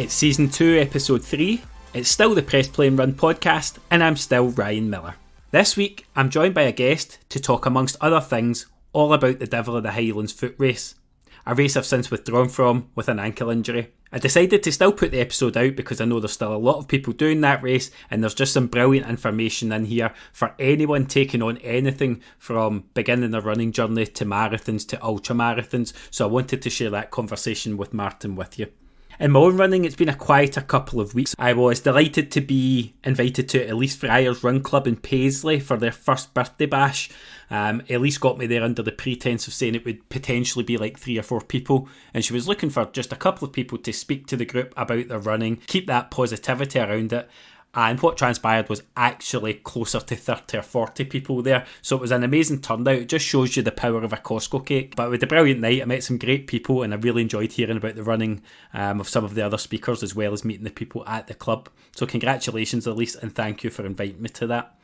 It's Season 2, Episode 3. It's still the Press Play and Run podcast, and I'm still Ryan Miller. This week, I'm joined by a guest to talk, amongst other things, all about the Devil of the Highlands Footrace, a race I've since withdrawn from with an ankle injury. I decided to still put the episode out because I know there's still a lot of people doing that race, and there's just some brilliant information in here for anyone taking on anything from beginning their running journey to marathons to ultra marathons. So I wanted to share that conversation with Martin with you. In my own running, it's been a quieter couple of weeks. I was delighted to be invited to Elise Friar's Run Club in Paisley for their first birthday bash. Elise got me there under the pretense of saying it would potentially be like 3 or 4 people, and she was looking for just a couple of people to speak to the group about their running, keep that positivity around it. And what transpired was actually closer to 30 or 40 people there. So it was an amazing turnout. It just shows you the power of a Costco cake. But with a brilliant night, I met some great people, and I really enjoyed hearing about the running of some of the other speakers, as well as meeting the people at the club. So congratulations, Elise, and thank you for inviting me to that.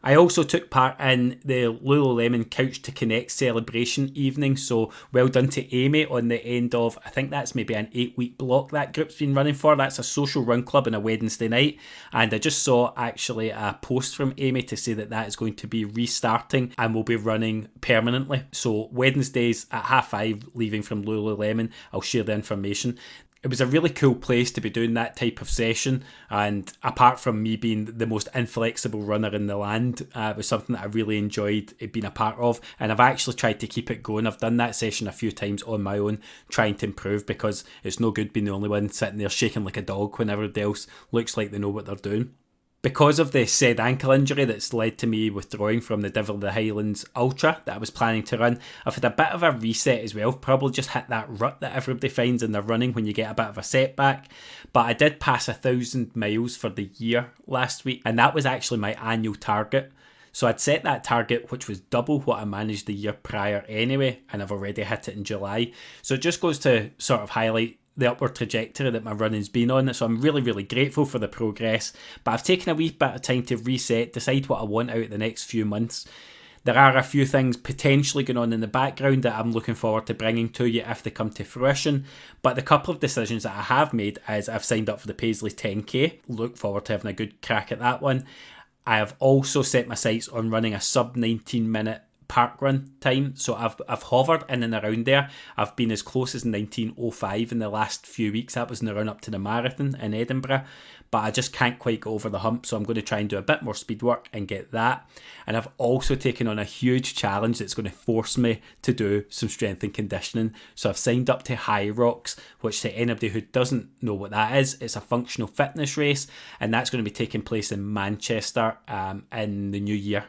I also took part in the Lululemon Couch to Connect celebration evening, so well done to Amy on the end of, I think that's maybe an 8-week block that group's been running for. That's a social run club on a Wednesday night, and I just saw actually a post from Amy to say that is going to be restarting and will be running permanently. So Wednesdays at 5:30, leaving from Lululemon, I'll share the information. It was a really cool place to be doing that type of session, and apart from me being the most inflexible runner in the land, it was something that I really enjoyed being a part of, and I've actually tried to keep it going. I've done that session a few times on my own, trying to improve, because it's no good being the only one sitting there shaking like a dog when everybody else looks like they know what they're doing. Because of the said ankle injury that's led to me withdrawing from the Devil of the Highlands Ultra that I was planning to run, I've had a bit of a reset as well. Probably just hit that rut that everybody finds in their running when you get a bit of a setback. But I did pass 1,000 miles for the year last week, and that was actually my annual target. So I'd set that target, which was double what I managed the year prior anyway, and I've already hit it in July. So it just goes to sort of highlight the upward trajectory that my running's been on. So I'm really, really grateful for the progress, but I've taken a wee bit of time to reset, decide what I want out the next few months. There are a few things potentially going on in the background that I'm looking forward to bringing to you if they come to fruition, but the couple of decisions that I have made is I've signed up for the Paisley 10k, look forward to having a good crack at that one. I have also set my sights on running a sub 19 minute park run time, so I've hovered in and around there. I've been as close as 19:05 in the last few weeks. That was in the run up to the marathon in Edinburgh, but I just can't quite go over the hump, so I'm going to try and do a bit more speed work and get that. And I've also taken on a huge challenge that's going to force me to do some strength and conditioning. So I've signed up to High Rocks, which, to anybody who doesn't know what that is, it's a functional fitness race, and that's going to be taking place in Manchester in the new year,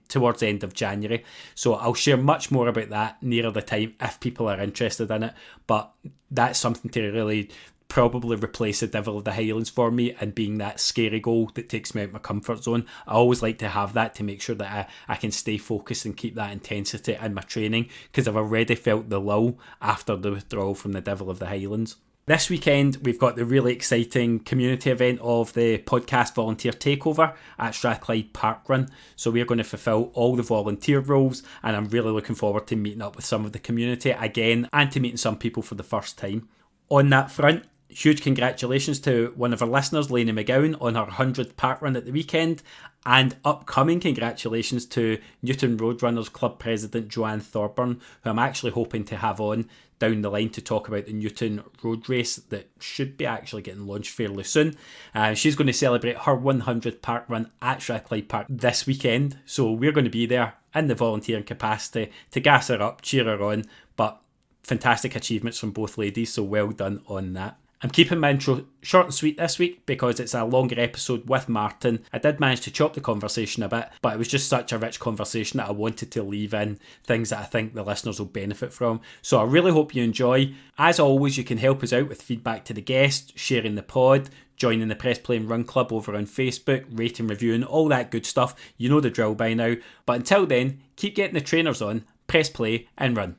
towards the end of January. So I'll share much more about that nearer the time if people are interested in it, but that's something to really probably replace the Devil of the Highlands for me, and being that scary goal that takes me out of my comfort zone. I always like to have that to make sure that I can stay focused and keep that intensity in my training, because I've already felt the lull after the withdrawal from the Devil of the Highlands. This weekend, we've got the really exciting community event of the podcast volunteer takeover at Strathclyde Parkrun. So we're going to fulfil all the volunteer roles, and I'm really looking forward to meeting up with some of the community again, and to meeting some people for the first time. On that front, huge congratulations to one of our listeners, Lainey McGowan, on her 100th parkrun at the weekend, and upcoming congratulations to Newton Roadrunners Club President Joanne Thorburn, who I'm actually hoping to have on down the line to talk about the Newton Road Race that should be actually getting launched fairly soon. She's going to celebrate her 100th parkrun at Strathclyde Park this weekend, so we're going to be there in the volunteering capacity to gas her up, cheer her on, but fantastic achievements from both ladies, so well done on that. I'm keeping my intro short and sweet this week because it's a longer episode with Martin. I did manage to chop the conversation a bit, but it was just such a rich conversation that I wanted to leave in things that I think the listeners will benefit from. So I really hope you enjoy. As always, you can help us out with feedback to the guest, sharing the pod, joining the Press Play and Run Club over on Facebook, rating, reviewing, all that good stuff. You know the drill by now. But until then, keep getting the trainers on, press play and run.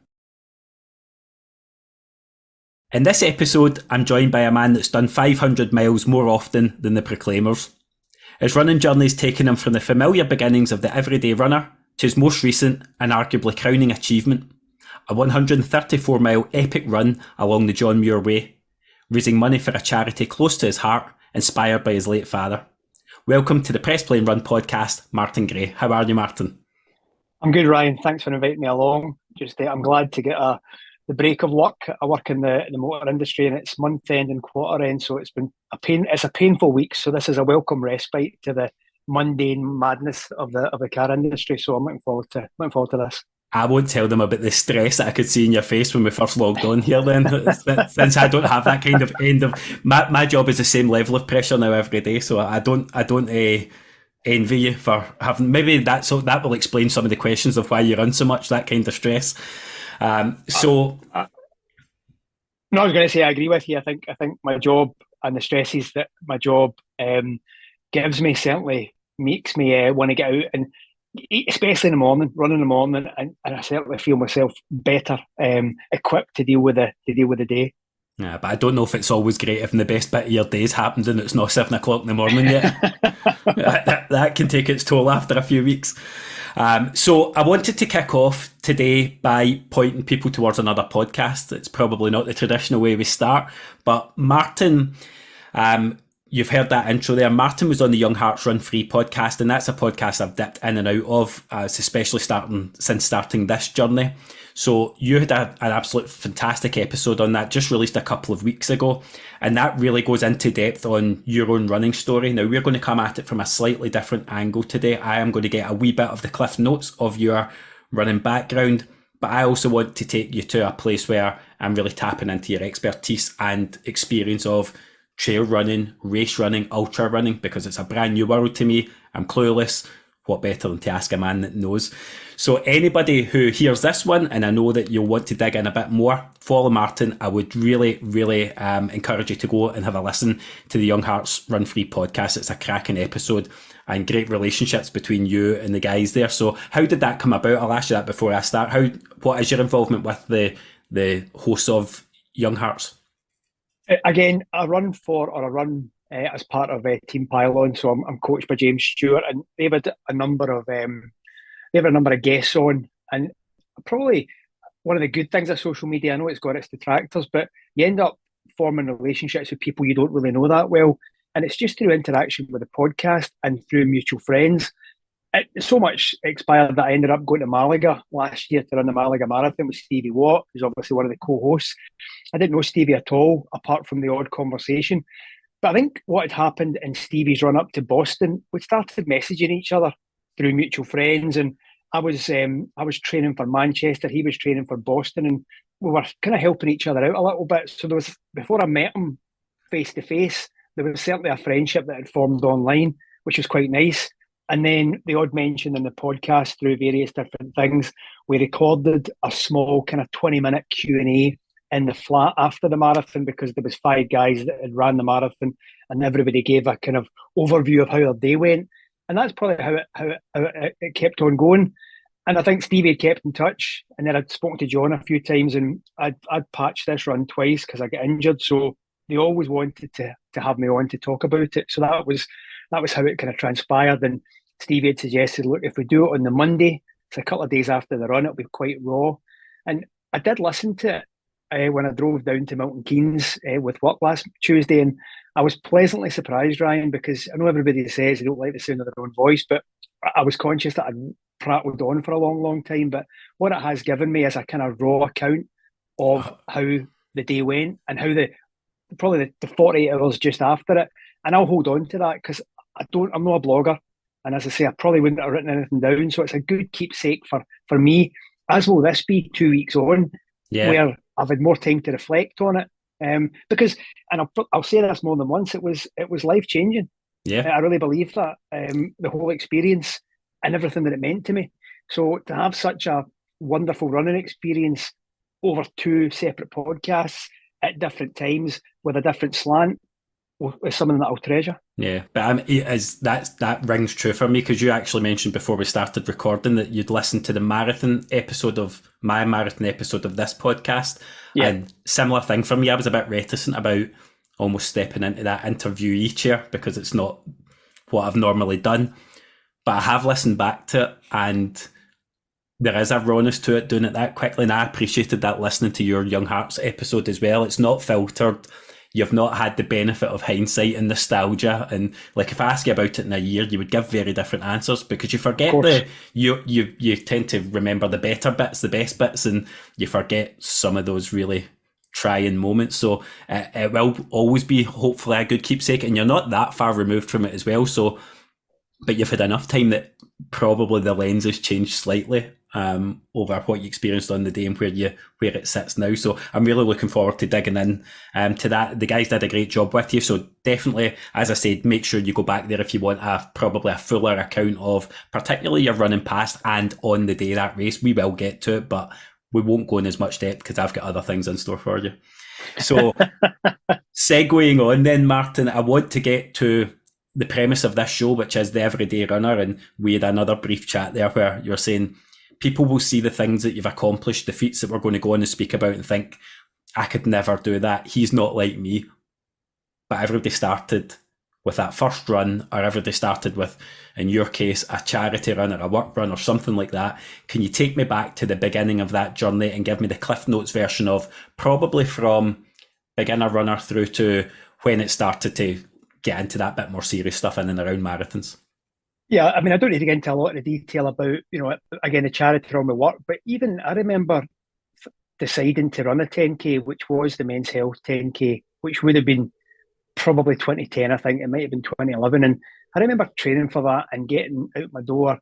In this episode, I'm joined by a man that's done 500 miles more often than the Proclaimers. His running journey's taken him from the familiar beginnings of the everyday runner to his most recent and arguably crowning achievement, a 134-mile epic run along the John Muir Way. raising money for a charity close to his heart, inspired by his late father. Welcome to the Press Play and Run podcast, Martin Gray. How are you, Martin? I'm good, Ryan. Thanks for inviting me along. I'm glad to get the break of luck. I work in the motor industry, and it's month end and quarter end, so it's a painful week. So this is a welcome respite to the mundane madness of the car industry. So I'm looking forward to this. I won't tell them about the stress that I could see in your face when we first logged on here then, since I don't have that kind of end of... My job is the same level of pressure now every day, so I don't envy you for having... Maybe that will explain some of the questions of why you run so much, that kind of stress. No, I was going to say I agree with you. I think my job and the stresses that my job gives me certainly makes me want to get out, and especially in the morning, running in the morning, and I certainly feel myself better equipped to deal with the day. Yeah, but I don't know if it's always great if the best bit of your day's happened and it's not 7 o'clock in the morning yet. that can take its toll after a few weeks. So I wanted to kick off today by pointing people towards another podcast. It's probably not the traditional way we start, but Martin, you've heard that intro there. Martin was on the Young Hearts Run Free podcast, and that's a podcast I've dipped in and out of, especially since starting this journey. So you had an absolute fantastic episode on that, just released a couple of weeks ago, and that really goes into depth on your own running story. Now, we're going to come at it from a slightly different angle today. I am going to get a wee bit of the cliff notes of your running background, but I also want to take you to a place where I'm really tapping into your expertise and experience of trail running, race running, ultra running, because it's a brand new world to me. I'm clueless. What better than to ask a man that knows? So anybody who hears this one, and I know that you'll want to dig in a bit more, follow Martin. I would really, really encourage you to go and have a listen to the Young Hearts Run Free podcast. It's a cracking episode and great relationships between you and the guys there. So how did that come about? I'll ask you that before I start. What is your involvement with the hosts of Young Hearts? Again, I run as part of Team Pylon, so I'm coached by James Stewart, and they've had a number of guests on. And probably one of the good things of social media, I know it's got its detractors, but you end up forming relationships with people you don't really know that well, and it's just through interaction with the podcast and through mutual friends. So much expired that I ended up going to Malaga last year to run the Malaga Marathon with Stevie Watt, who's obviously one of the co-hosts. I didn't know Stevie at all, apart from the odd conversation. But I think what had happened in Stevie's run up to Boston, we started messaging each other through mutual friends, and I was training for Manchester, he was training for Boston, and we were kind of helping each other out a little bit. So before I met him face to face, there was certainly a friendship that had formed online, which was quite nice. And then the odd mention in the podcast through various different things. We recorded a small kind of 20-minute Q&A in the flat after the marathon, because there was 5 guys that had ran the marathon, and everybody gave a kind of overview of how their day went. And that's probably how it kept on going. And I think Stevie had kept in touch, and then I'd spoken to John a few times, and I'd patched this run twice because I got injured. So they always wanted to have me on to talk about it. So that was how it kind of transpired. And Stevie had suggested, look, if we do it on the Monday, it's a couple of days after the run, it'll be quite raw. And I did listen to it when I drove down to Milton Keynes with work last Tuesday, and I was pleasantly surprised, Ryan, because I know everybody says they don't like the sound of their own voice, but I was conscious that I'd prattled on for a long, long time. But what it has given me is a kind of raw account of how the day went and how probably the 48 hours just after it. And I'll hold on to that because I'm not a blogger. And as I say, I probably wouldn't have written anything down. So it's a good keepsake for me, as will this be 2 weeks on, where I've had more time to reflect on it. Because, and I'll say this more than once, it was life changing. Yeah, I really believe that, the whole experience and everything that it meant to me. So to have such a wonderful running experience over 2 separate podcasts at different times with a different slant is something that I'll treasure. Yeah, but that rings true for me, because you actually mentioned before we started recording that you'd listened to the marathon episode of this podcast. Yeah. And similar thing for me, I was a bit reticent about almost stepping into that interviewee chair because it's not what I've normally done. But I have listened back to it, and there is a rawness to it, doing it that quickly. And I appreciated that listening to your Young Hearts episode as well. It's not filtered. you've not had the benefit of hindsight and nostalgia. And like, if I ask you about it in a year, you would give very different answers, because you Of forget course. you tend to remember the better bits, the best bits, and you forget some of those really trying moments. So it will always be hopefully a good keepsake, and you're not that far removed from it as well. So, but you've had enough time that probably the lens has changed slightly over what you experienced on the day and where it sits now. So I'm really looking forward to digging in to that. The guys did a great job with you, so definitely, as I said, make sure you go back there if you want probably a fuller account of particularly your running past and on the day of that race. We will get to it, but we won't go in as much depth because I've got other things in store for you. So segueing on then, Martin, I want to get to the premise of this show, which is the everyday runner. And we had another brief chat there where you're saying people will see the things that you've accomplished, the feats that we're going to go on and speak about, and think, I could never do that. He's not like me. But everybody started with that first run, or everybody started with, in your case, a charity run or a work run or something like that. Can you take me back to the beginning of that journey and give me the Cliff Notes version of probably from beginner runner through to when it started to get into that bit more serious stuff in and around marathons? Yeah, I mean, I don't need to get into a lot of detail about, again, the charity run my work, but even I remember deciding to run a 10K, which was the Men's Health 10K, which would have been probably 2010, I think. It might have been 2011. And I remember training for that and getting out my door.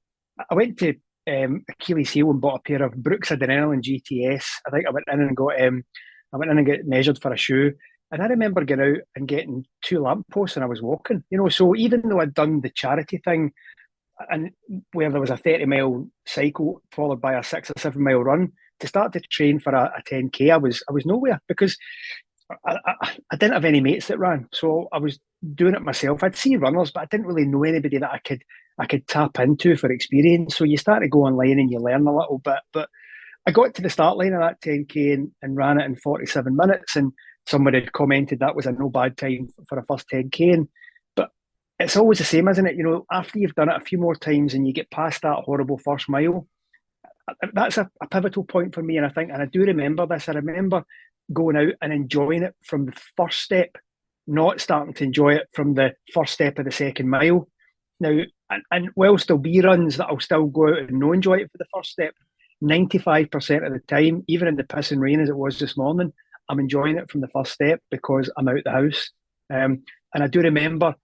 I went to Achilles Heel and bought a pair of Brooks Adrenaline GTS. I think I went in and got measured for a shoe. And I remember getting out and getting 2 lampposts and I was walking. So even though I'd done the charity thing, and where there was a 30-mile cycle followed by a 6 or 7 mile run, to start to train for a 10K, I was nowhere, because I didn't have any mates that ran, so I was doing it myself. I'd see runners, but I didn't really know anybody that I could tap into for experience. So you start to go online and you learn a little bit. But I got to the start line of that 10K and ran it in 47 minutes, and somebody had commented that was a no bad time for a first 10K. But it's always the same, isn't it? After you've done it a few more times and you get past that horrible first mile, that's a pivotal point for me. And I do remember this. I remember going out and enjoying it from the first step, not starting to enjoy it from the first step of the second mile. Now, and whilst there'll be runs that I'll still go out and no enjoy it for the first step, 95% of the time, even in the piss and rain as it was this morning, I'm enjoying it from the first step because I'm out the house. And I do remember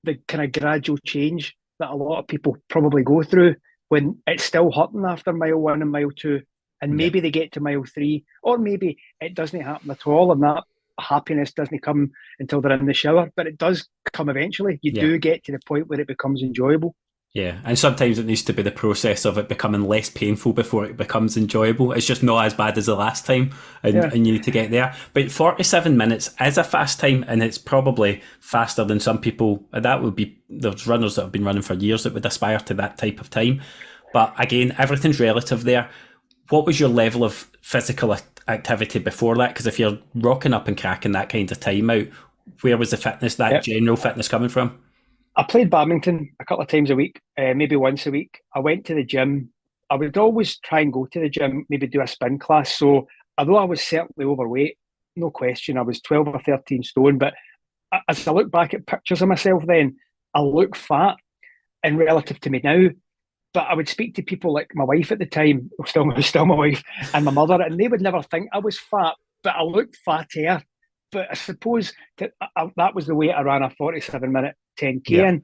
the kind of gradual change that a lot of people probably go through when it's still hurting after mile 1 and mile 2. And maybe they get to mile 3, or maybe it doesn't happen at all, and that happiness doesn't come until they're in the shower. But it does come eventually. You do get to the point where it becomes enjoyable. Yeah, and sometimes it needs to be the process of it becoming less painful before it becomes enjoyable. It's just not as bad as the last time, and you need to get there. But 47 minutes is a fast time, and it's probably faster than some people. That would be, there's runners that have been running for years that would aspire to that type of time. But again, everything's relative there. What was your level of physical activity before that? Because if you're rocking up and cracking that kind of time out, where was the fitness, that general fitness coming from? I played badminton a couple of times a week, maybe once a week. I went to the gym. I would always try and go to the gym, maybe do a spin class. So although I was certainly overweight, no question, I was 12 or 13 stone. But as I look back at pictures of myself then, I look fat and relative to me now. But I would speak to people like my wife at the time, still my wife, and my mother, and they would never think I was fat, but I looked fatter. But I suppose that was the way I ran a 47-minute 10K.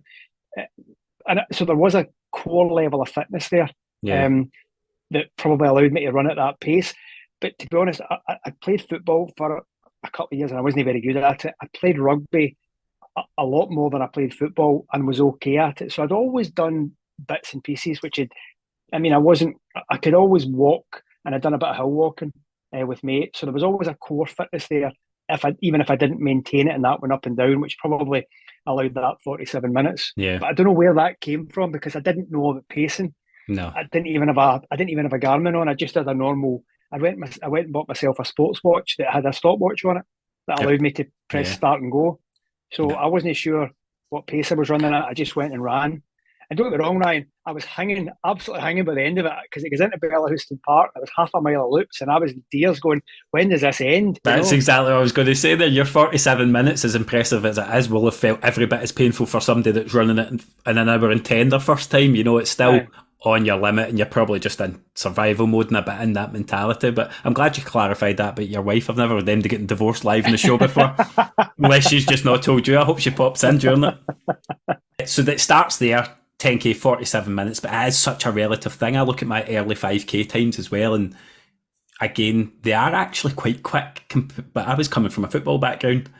And so there was a core level of fitness there that probably allowed me to run at that pace. But to be honest, I played football for a couple of years and I wasn't very good at it. I played rugby a lot more than I played football and was okay at it. So I'd always done bits and pieces, I could always walk, and I'd done a bit of hill walking with mates. So there was always a core fitness there, even if I didn't maintain it, and that went up and down, which probably allowed that 47 minutes. Yeah. But I don't know where that came from because I didn't know about pacing. No. I didn't even have a Garmin on. I just had a normal. I went and bought myself a sports watch that had a stopwatch on it that allowed me to press start and go. So I wasn't sure what pace I was running at. I just went and ran. And don't get me wrong, Ryan, I was absolutely hanging by the end of it, because it goes into Bellahouston Park. It was half a mile of loops, and I was in tears going, when does this end? That's exactly what I was going to say there. Your 47 minutes, as impressive as it is, will have felt every bit as painful for somebody that's running it in an hour and 10 their first time. It's still on your limit, and you're probably just in survival mode and a bit in that mentality. But I'm glad you clarified that about your wife. I've never heard them getting divorced live in the show before, unless she's just not told you. I hope she pops in during it. So that starts there. 10k, 47 minutes, but it is such a relative thing. I look at my early 5k times as well, and again, they are actually quite quick, but I was coming from a football background,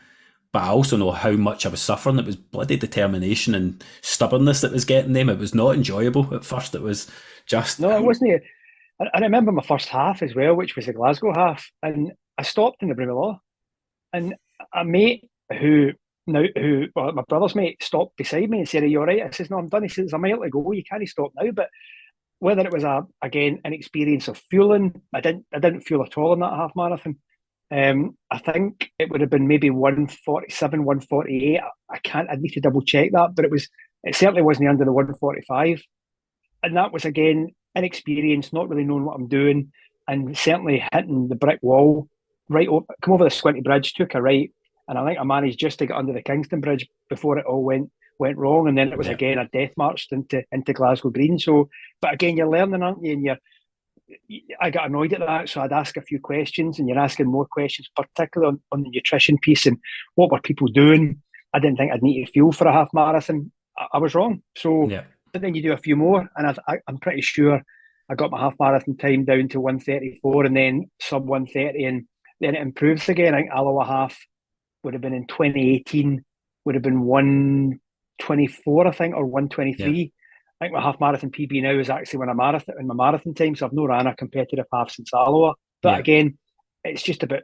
but I also know how much I was suffering. It was bloody determination and stubbornness that was getting them. It was not enjoyable at first. It was just... No, it wasn't. I remember my first half as well, which was the Glasgow half, and I stopped in the Broomielaw, and a mate well, my brother's mate stopped beside me and said, "Are you all right?" I says, "No, I'm done." He says, "There's a mile to go. You can't stop now." But whether it was an experience of fueling, I didn't fuel at all in that half marathon. I think it would have been maybe 147, 148. I'd need to double check that, but it certainly wasn't under the 145. And that was, again, inexperience, not really knowing what I'm doing, and certainly hitting the brick wall. Come over the Squinty Bridge, took a right, and I think I managed just to get under the Kingston Bridge before it all went wrong, and then it was again a death march into Glasgow Green. So, but again, you're learning, aren't you? And I got annoyed at that, so I'd ask a few questions, and you're asking more questions, particularly on the nutrition piece and what were people doing. I didn't think I'd need to fuel for a half marathon. I was wrong. So, but then you do a few more, and I'm pretty sure I got my half marathon time down to 1:34, and then sub 1:30, and then it improves again. I think Alloa half would have been in 2018, would have been 1:24, I think, or 1:23. Yeah. I think my half marathon PB now is actually in my marathon time, so I've not ran a competitive half since Alloa. But again, it's just about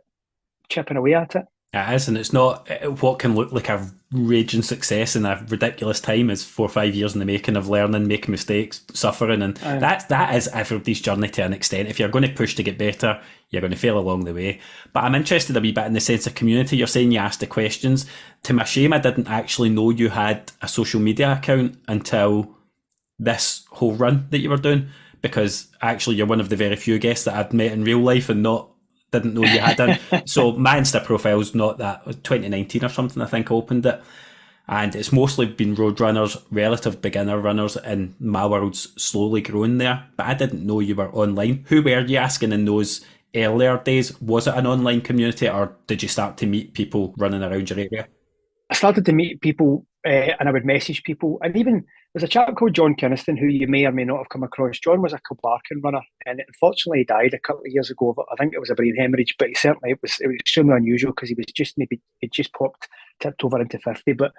chipping away at it. It is, and it's not what can look like a raging success in a ridiculous time is 4 or 5 years in the making of learning, making mistakes, suffering, and that is everybody's journey to an extent. If you're going to push to get better, you're going to fail along the way. But I'm interested a wee bit in the sense of community. You're saying you asked the questions. To my shame, I didn't actually know you had a social media account until this whole run that you were doing, because actually you're one of the very few guests that I've met in real life and didn't know you had done. So my Insta profile's not that, 2019 or something, I think I opened it. And it's mostly been road runners, relative beginner runners, and my world's slowly growing there. But I didn't know you were online. Who were you asking in those earlier days? Was it an online community, or did you start to meet people running around your area? I started to meet people, and I would message people. And even there's a chap called John Kinniston, who you may or may not have come across. John was a Kilbarcan runner, and unfortunately he died a couple of years ago. I think it was a brain hemorrhage, but it was extremely unusual because he just tipped over into 50. But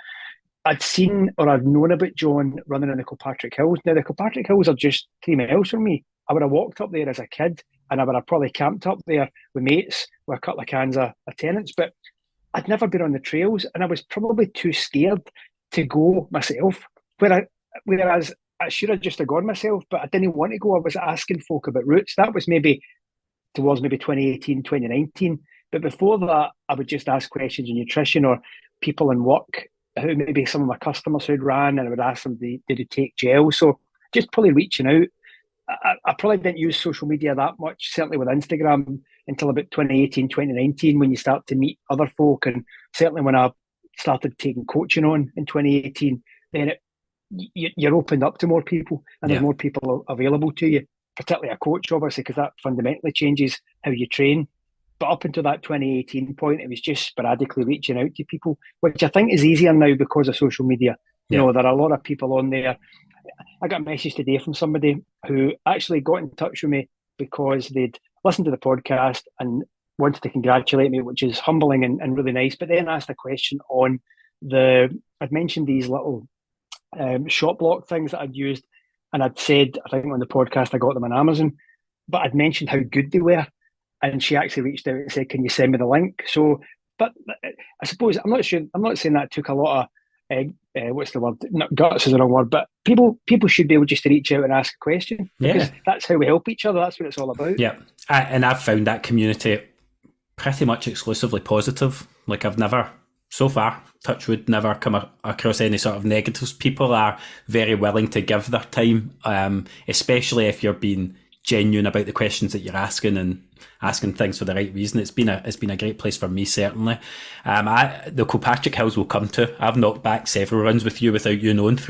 I'd seen or I'd known about John running in the Kilpatrick Hills. Now the Kilpatrick Hills are just 3 miles from me. I would have walked up there as a kid, and I would have probably camped up there with mates with a couple of cans of tenants. But I'd never been on the trails, and I was probably too scared to go myself. Whereas I should have just have gone myself, but I didn't want to go. I was asking folk about routes. That was towards 2018, 2019. But before that, I would just ask questions on nutrition or people in work, who maybe some of my customers who'd ran, and I would ask them, did they take gel? So just probably reaching out. I probably didn't use social media that much, certainly with Instagram, until about 2018, 2019, when you start to meet other folk. And certainly when I started taking coaching on in 2018, then you're opened up to more people, and there's more people available to you, particularly a coach, obviously, because that fundamentally changes how you train. But up until that 2018 point, it was just sporadically reaching out to people, which I think is easier now because of social media. You know, there are a lot of people on there. I got a message today from somebody who actually got in touch with me because they'd listened to the podcast and wanted to congratulate me, which is humbling and really nice. But then asked a question on I'd mentioned these little shop block things that I'd used, and I'd said, I think on the podcast, I got them on Amazon, but I'd mentioned how good they were. And she actually reached out and said, "Can you send me the link?" So, but I suppose, I'm not saying that took a lot of, what's the word? Not guts is the wrong word, but people should be able just to reach out and ask a question, because that's how we help each other. That's what it's all about. Yeah. And I've found that community pretty much exclusively positive. Like, I've never so far, touch wood, never come across any sort of negatives. People are very willing to give their time, especially if you're being genuine about the questions that you're asking and asking things for the right reason. It's been a great place for me, certainly. The Kilpatrick Hills will come to. I've knocked back several runs with you without you knowing.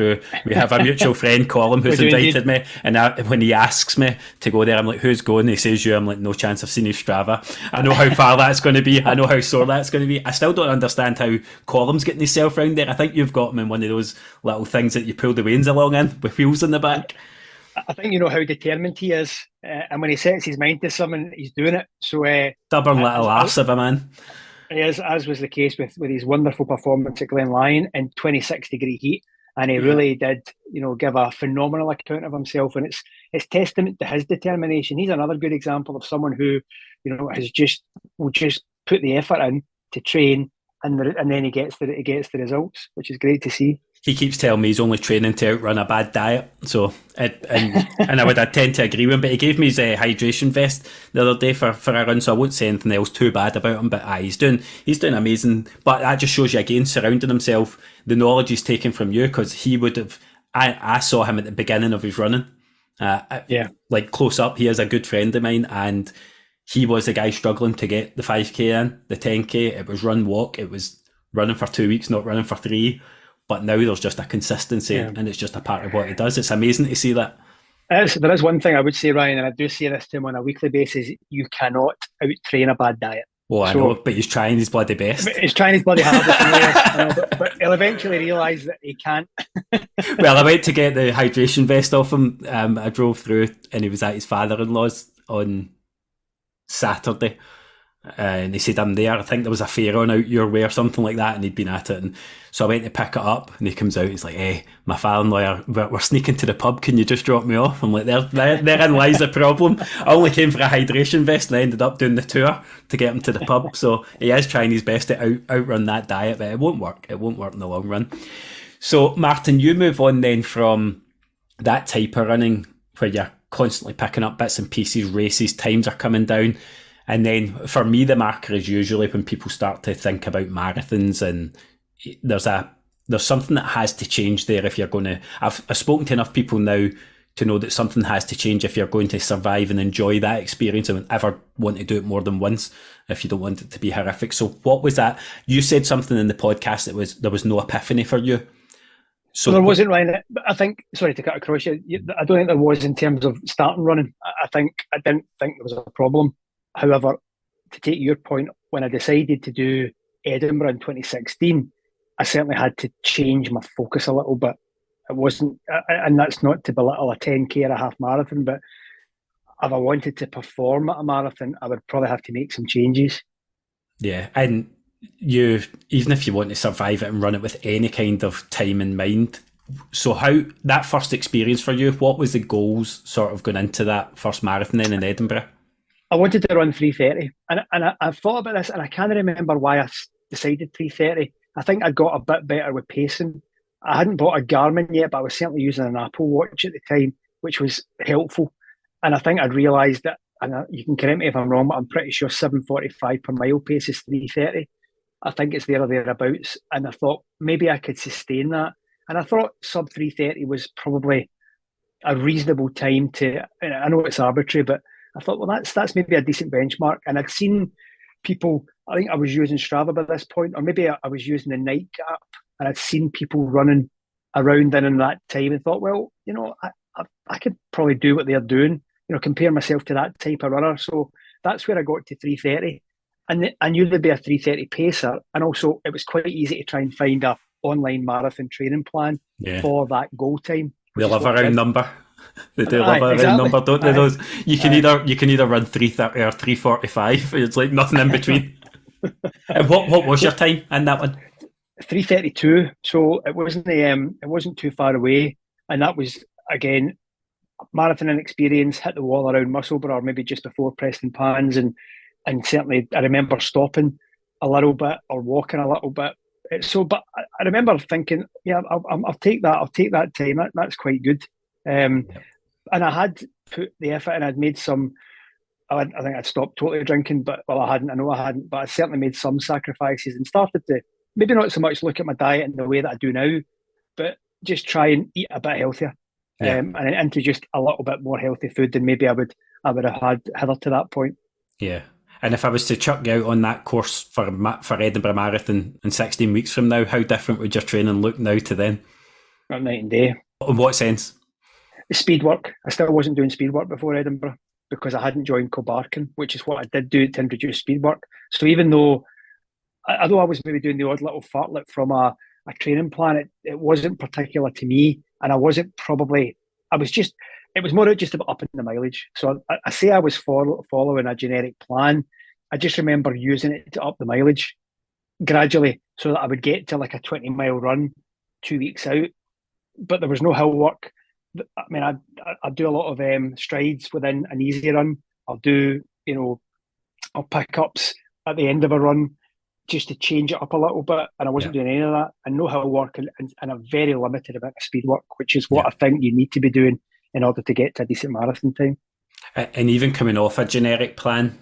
We have a mutual friend, Colin, who's invited me, and when he asks me to go there, I'm like, who's going? He says you. I'm like, no chance. I've seen his Strava. I know how far that's going to be. I know how sore that's going to be. I still don't understand how Colin's getting himself round there. I think you've got him in one of those little things that you pull the reins along in with wheels in the back. I think you know how determined he is, and when he sets his mind to something, he's doing it. So, stubborn little arse of a man. He is, as was the case with his wonderful performance at Glen Lyon in 26-degree heat, and he really did, give a phenomenal account of himself, and it's testament to his determination. He's another good example of someone who, will just put the effort in to train, and then he gets the results, which is great to see. He keeps telling me he's only training to outrun a bad diet. So, and I tend to agree with him. But he gave me his hydration vest the other day for a run, so I won't say anything else too bad about him. But he's doing amazing. But that just shows you again, surrounding himself, the knowledge he's taken from you, because he would have. I saw him at the beginning of his running. Like close up. He is a good friend of mine, and he was the guy struggling to get the 5K in, the 10K. It was run walk. It was running for 2 weeks, not running for 3. But now there's just a consistency, and it's just a part of what he does. It's amazing to see that. There is one thing I would say, Ryan, and I do say this to him on a weekly basis: you cannot out-train a bad diet. Oh, I know, but he's trying his bloody best. He's trying his bloody hardest, but he'll eventually realise that he can't. Well, I went to get the hydration vest off him. I drove through, and he was at his father-in-law's on Saturday. And he said, I'm there. I think there was a fair on out your way or something like that, and he'd been at it. And so I went to pick it up, and he comes out. He's like, "Hey, my father-in-law, we're sneaking to the pub. Can you just drop me off?" I'm like, therein lies the problem. I only came for a hydration vest, and I ended up doing the tour to get him to the pub. So he is trying his best to outrun that diet, but it won't work. It won't work in the long run. So, Martin, you move on then from that type of running where you're constantly picking up bits and pieces, races, times are coming down. And then for me, the marker is usually when people start to think about marathons, and there's something that has to change there if you're going to. I've spoken to enough people now to know that something has to change if you're going to survive and enjoy that experience and ever want to do it more than once, if you don't want it to be horrific. So what was that? You said something in the podcast that there was no epiphany for you. So there wasn't, Ryan. I think, sorry to cut across you, I don't think there was in terms of starting running. I didn't think there was a problem. However, to take your point, when I decided to do Edinburgh in 2016, I certainly had to change my focus a little bit. It wasn't, and that's not to belittle a 10K or a half marathon, but if I wanted to perform at a marathon, I would probably have to make some changes. Yeah, and even if you want to survive it and run it with any kind of time in mind, so how that first experience for you, what was the goals sort of going into that first marathon then in Edinburgh? I wanted to run 3:30, and I've thought about this, and I can't remember why I decided 3:30. I think I got a bit better with pacing. I hadn't bought a Garmin yet, but I was certainly using an Apple Watch at the time, which was helpful. And I think I'd realised that, and you can correct me if I'm wrong, but I'm pretty sure 7:45 per mile pace is 3:30. I think it's there or thereabouts. And I thought maybe I could sustain that. And I thought sub 3:30 was probably a reasonable time to, I know it's arbitrary, but I thought, well, that's maybe a decent benchmark. And I'd seen people, I think I was using Strava by this point, or maybe I was using the Nike app, and I'd seen people running around in that time and thought, well, I could probably do what they're doing, compare myself to that type of runner. So that's where I got to 3:30. And I knew there'd be a 3:30 pacer. And also it was quite easy to try and find a online marathon training plan for that goal time. They love a round number. They do love a round number, don't they? Those you can either run 3:30 or 3:45. It's like nothing in between. And what was your time in that one? 3:32. So it wasn't too far away, and that was again marathon experience. Hit the wall around Musselburgh, or maybe just before Preston Pans, and certainly I remember stopping a little bit or walking a little bit. But I remember thinking, I'll take that. I'll take that time. That's quite good. And I had put the effort in. I'd made some. I think I'd stopped totally drinking, but I hadn't. I know I hadn't, but I certainly made some sacrifices and started to maybe not so much look at my diet in the way that I do now, but just try and eat a bit healthier, Yeah. and introduce a little bit more healthy food than maybe I would have had hither to that point. Yeah. And if I was to chuck you out on that course for Edinburgh Marathon in 16 weeks from now, how different would your training look now to then? Not night and day. In what sense? The speed work. I still wasn't doing speed work before Edinburgh because I hadn't joined Kilbarcan, which is what I did do to introduce speed work. So even though, although I was maybe doing the odd little fartlek from a training plan, it wasn't particular to me, and I wasn't probably. I was just. It was more just about upping the mileage. So I say I was following a generic plan. I just remember using it to up the mileage gradually, so that I would get to like a 20-mile run 2 weeks out. But there was no hill work. I mean, I do a lot of strides within an easy run. I'll do, I'll pick ups at the end of a run just to change it up a little bit. And I wasn't doing any of that. And no hill work and a very limited amount of speed work, which is what I think you need to be doing in order to get to a decent marathon time. And even coming off a generic plan,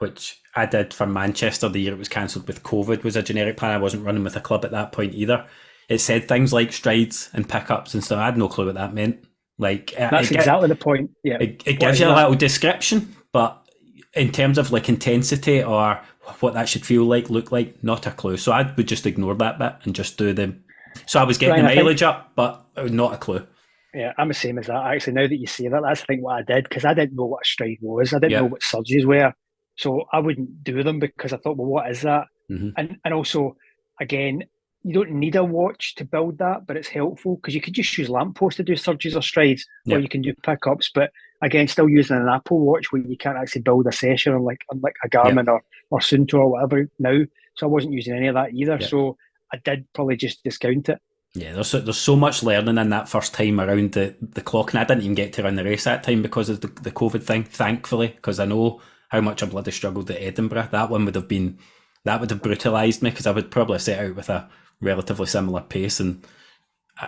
which I did for Manchester the year it was cancelled with COVID, was a generic plan. I wasn't running with a club at that point either. It said things like strides and pickups and stuff. I had no clue what that meant. Like that's exactly the point. Yeah, it gives you a little description, but in terms of like intensity or what that should feel like, look like, not a clue. So I would just ignore that bit and just do them. So I was getting the mileage up, but not a clue. Yeah, I'm the same as that. Actually, now that you say that, that's I think what I did, because I didn't know what a stride was. I didn't know what surges were. So I wouldn't do them because I thought, well, what is that? Mm-hmm. And also, again, you don't need a watch to build that, but it's helpful because you could just use lampposts to do surges or strides, or you can do pickups. But again, still using an Apple Watch where you can't actually build a session on like a Garmin or Sunto or whatever now. So I wasn't using any of that either. So I did probably just discount it. Yeah, there's so much learning in that first time around the clock, and I didn't even get to run the race that time because of the COVID thing, thankfully, because I know how much I bloody struggled at Edinburgh. That would have brutalised me because I would probably set out with a relatively similar pace and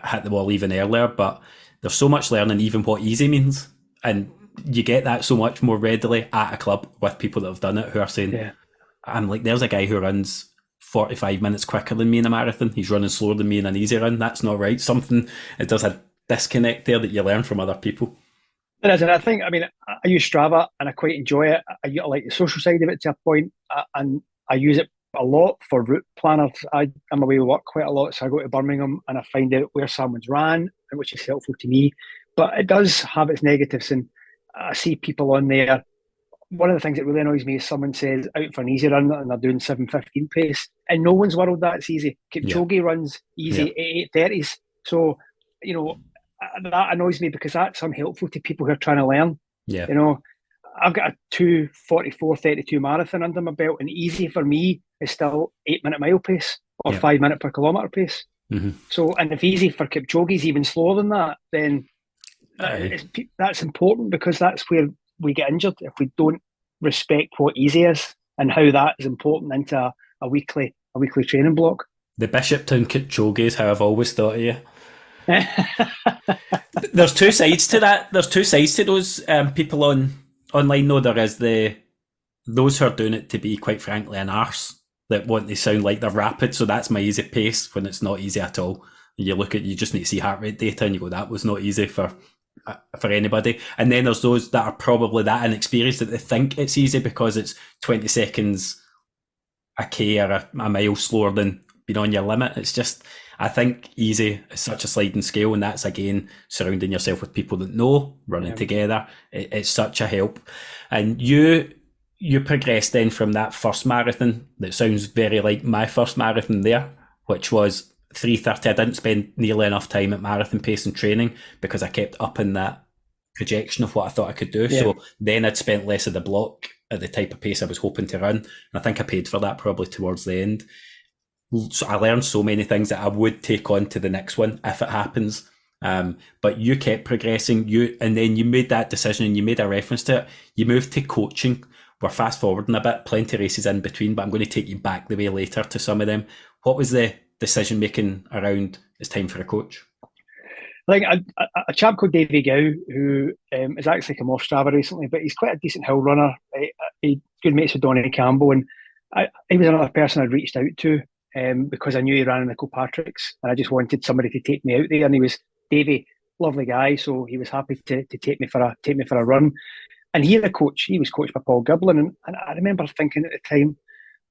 hit the wall even earlier. But there's so much learning, even what easy means, and you get that so much more readily at a club with people that have done it who are saying, I'm like, there's a guy who runs 45 minutes quicker than me in a marathon. He's running slower than me in an easy run. That's not right. There's a disconnect there that you learn from other people. It is, and I think, I use Strava and I quite enjoy it. I like the social side of it to a point, and I use it a lot for route planners. I'm away with work quite a lot, so I go to Birmingham and I find out where someone's ran, which is helpful to me. But it does have its negatives, and I see people on there. One of the things that really annoys me is someone says out for an easy run and they're doing 7:15 pace. In no one's world that's easy. Kipchoge runs easy at 8:30s. So, that annoys me because that's unhelpful to people who are trying to learn. Yeah. I've got a 2:44:32 marathon under my belt, and easy for me is still 8-minute mile pace or 5-minute per kilometre pace. Mm-hmm. So, and if easy for Kipchoge is even slower than that, then that's important because that's where we get injured if we don't respect what easy is and how that is important into a weekly training block. The Bishopton Kipchoge is how I've always thought of you. There's two sides to that. There's two sides to those people online. Though there is those who are doing it to be, quite frankly, an arse that want to sound like they're rapid. So that's my easy pace when it's not easy at all. You just need to see heart rate data and you go, that was not easy for anybody. And then there's those that are probably that inexperienced that they think it's easy because it's 20 seconds a K or a mile slower than being on your limit. It's just, I think easy is such a sliding scale, and that's again surrounding yourself with people that know, running together. It's such a help. And you progressed then from that first marathon that sounds very like my first marathon there, which was 3:30. I didn't spend nearly enough time at marathon pace and training because I kept up in that projection of what I thought I could do. So then I'd spent less of the block at the type of pace I was hoping to run. And I think I paid for that probably towards the end. So I learned so many things that I would take on to the next one if it happens. But you kept progressing, and then you made that decision and you made a reference to it. You moved to coaching. We're fast forwarding a bit, plenty of races in between, but I'm going to take you back the way later to some of them. What was the decision making around it's time for a coach? I think a chap called Davey Gow, who has actually come off Strava recently, but he's quite a decent hill runner. He's good mates with Donnie Campbell, and he was another person I'd reached out to because I knew he ran in the Kilpatricks, and I just wanted somebody to take me out there. And he was Davey, lovely guy, so he was happy to take me for a run. And he was coached by Paul Giblin, and I remember thinking at the time,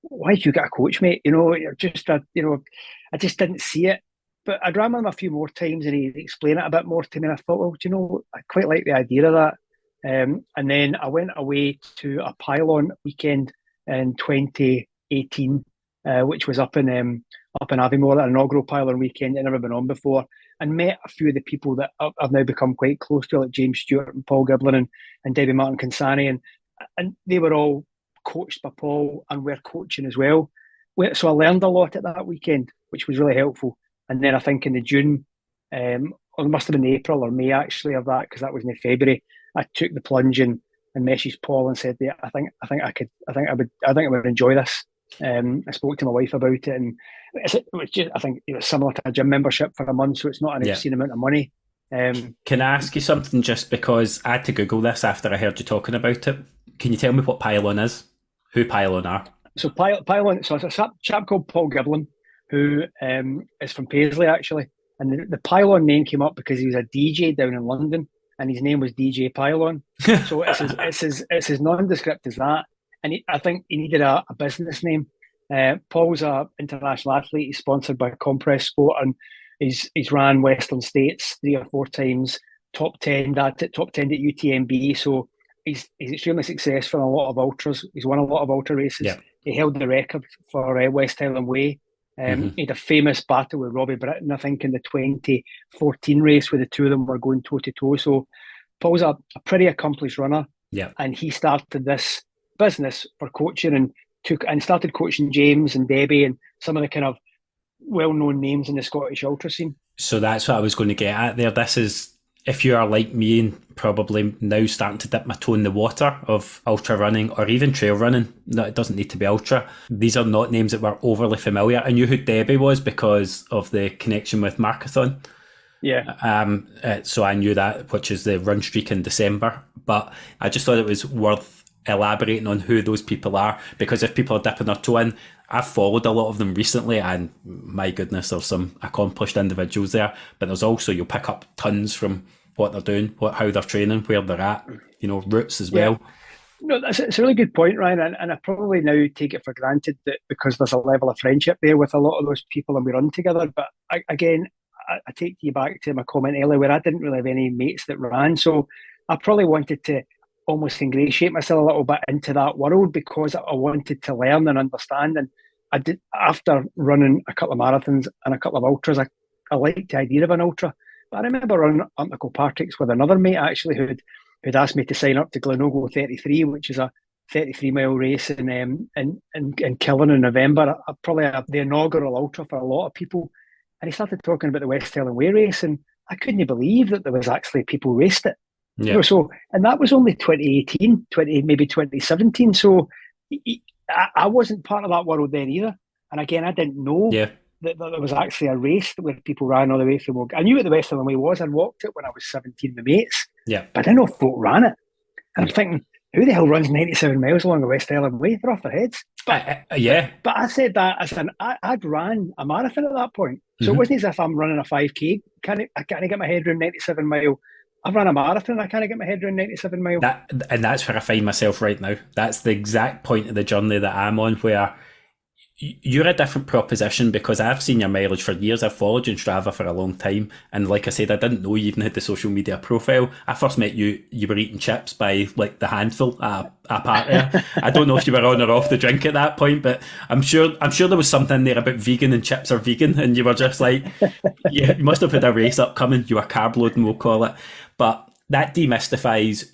why do you get a coach, mate? I just didn't see it. But I'd ran with him a few more times, and he'd explain it a bit more to me. And I thought, well, I quite like the idea of that. And then I went away to a pylon weekend in 2018, which was up in Aviemore, an inaugural pylon weekend I'd never been on before, and met a few of the people that I've now become quite close to, like James Stewart and Paul Giblin and Debbie Martin Consani, and they were all coached by Paul and were coaching as well. So I learned a lot at that weekend, which was really helpful. And then I think in the June, or it must have been April or May actually of that, because that was in February, I took the plunge and messaged Paul and said, "Yeah, I think I would enjoy this." I spoke to my wife about it, and it was just, I think it was similar to a gym membership for a month, so it's not an obscene amount of money. Can I ask you something, just because I had to Google this after I heard you talking about it? Can you tell me what pylon is? Who pylon are? So pylon. So it's a chap called Paul Giblin, who is from Paisley actually, and the pylon name came up because he was a DJ down in London, and his name was DJ Pylon. So it's as nondescript as that. And I think he needed a business name. Paul's an international athlete. He's sponsored by Compress Sport, and he's ran Western States 3 or 4 times. Top 10 at UTMB. So he's extremely successful in a lot of ultras. He's won a lot of ultra races. Yeah. He held the record for West Highland Way. He had a famous battle with Robbie Britton, I think, in the 2014 race where the two of them were going toe to toe. So Paul's a pretty accomplished runner. Yeah. And he started this business for coaching and started coaching James and Debbie and some of the kind of well-known names in the Scottish ultra scene. So that's what I was going to get at there. This is, if you are like me and probably now starting to dip my toe in the water of ultra running or even trail running, no, it doesn't need to be ultra. These are not names that were overly familiar. I knew who Debbie was because of the connection with Markathon. Yeah. So I knew that, which is the run streak in December. But I just thought it was worth elaborating on who those people are, because if people are dipping their toe in, I've followed a lot of them recently, and my goodness, there's some accomplished individuals there, but there's also, you'll pick up tons from what they're doing, how they're training, where they're at, routes as well. No, it's a really good point, Ryan, and I probably now take it for granted that because there's a level of friendship there with a lot of those people and we run together. But I take you back to my comment earlier where I didn't really have any mates that ran, so I probably wanted to almost ingratiate myself a little bit into that world because I wanted to learn and understand. And I did, after running a couple of marathons and a couple of ultras, I liked the idea of an ultra. But I remember running up the Kilpatricks with another mate actually who'd asked me to sign up to Glenogo 33, which is a 33-mile race in Kilburn in November. Probably the inaugural ultra for a lot of people. And he started talking about the West Highland Way race, and I couldn't believe that there was actually people raced it. Yeah. So, and that was only 2018, maybe 2017. So I wasn't part of that world then either. And again, I didn't know that there was actually a race where people ran all the way from. I knew what the West Highland Way was. I'd walked it when I was 17 with mates. Yeah. But I didn't know if folk ran it. And I'm thinking, who the hell runs 97 miles along the West Highland Way? They're off their heads. But I said that as I'd ran a marathon at that point. So it wasn't as if I'm running a 5K. I can't get my head around 97 mile. I've run a marathon. I can't get my head around 97 mile. And that's where I find myself right now. That's the exact point of the journey that I'm on, where you're a different proposition, because I've seen your mileage for years. I've followed you on Strava for a long time. And like I said, I didn't know you even had the social media profile. I first met you were eating chips by like the handful at a party. I don't know if you were on or off the drink at that point, but I'm sure there was something there about vegan and chips are vegan. And you were just like, you must have had a race upcoming. You were carb loading, we'll call it. But that demystifies,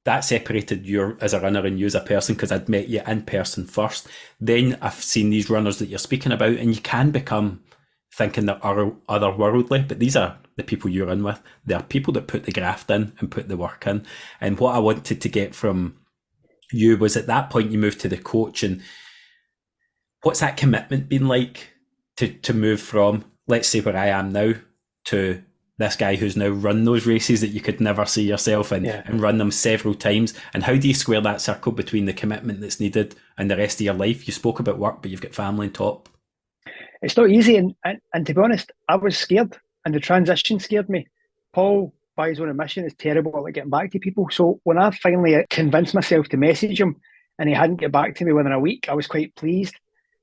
that separated you as a runner and you as a person, because I'd met you in person first. Then I've seen these runners that you're speaking about, and you can become thinking they're otherworldly, but these are the people you run with. They are people that put the graft in and put the work in. And what I wanted to get from you was, at that point you moved to the coach, and what's that commitment been like to move from, let's say, where I am now, to this guy who's now run those races that you could never see yourself in, and run them several times? And how do you square that circle between the commitment that's needed and the rest of your life? You spoke about work, but you've got family on top. it's not easy. And to be honest, I was scared, and the transition scared me. Paul, by his own admission, is terrible at getting back to people. So when I finally convinced myself to message him and he hadn't get back to me within a week, I was quite pleased.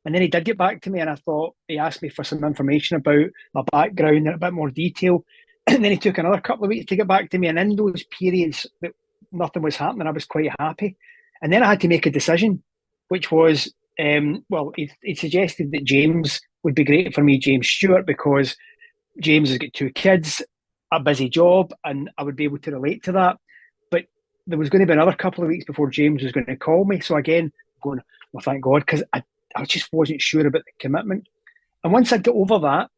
And then he did get back to me, and I thought he asked me for some information about my background in a bit more detail. And then he took another couple of weeks to get back to me. And in those periods that nothing was happening, I was quite happy. And then I had to make a decision, which was, he suggested that James would be great for me, James Stewart, because James has got 2 kids, a busy job, and I would be able to relate to that. But there was going to be another couple of weeks before James was going to call me. So again, going, well, thank God, because I just wasn't sure about the commitment. And once I got over that,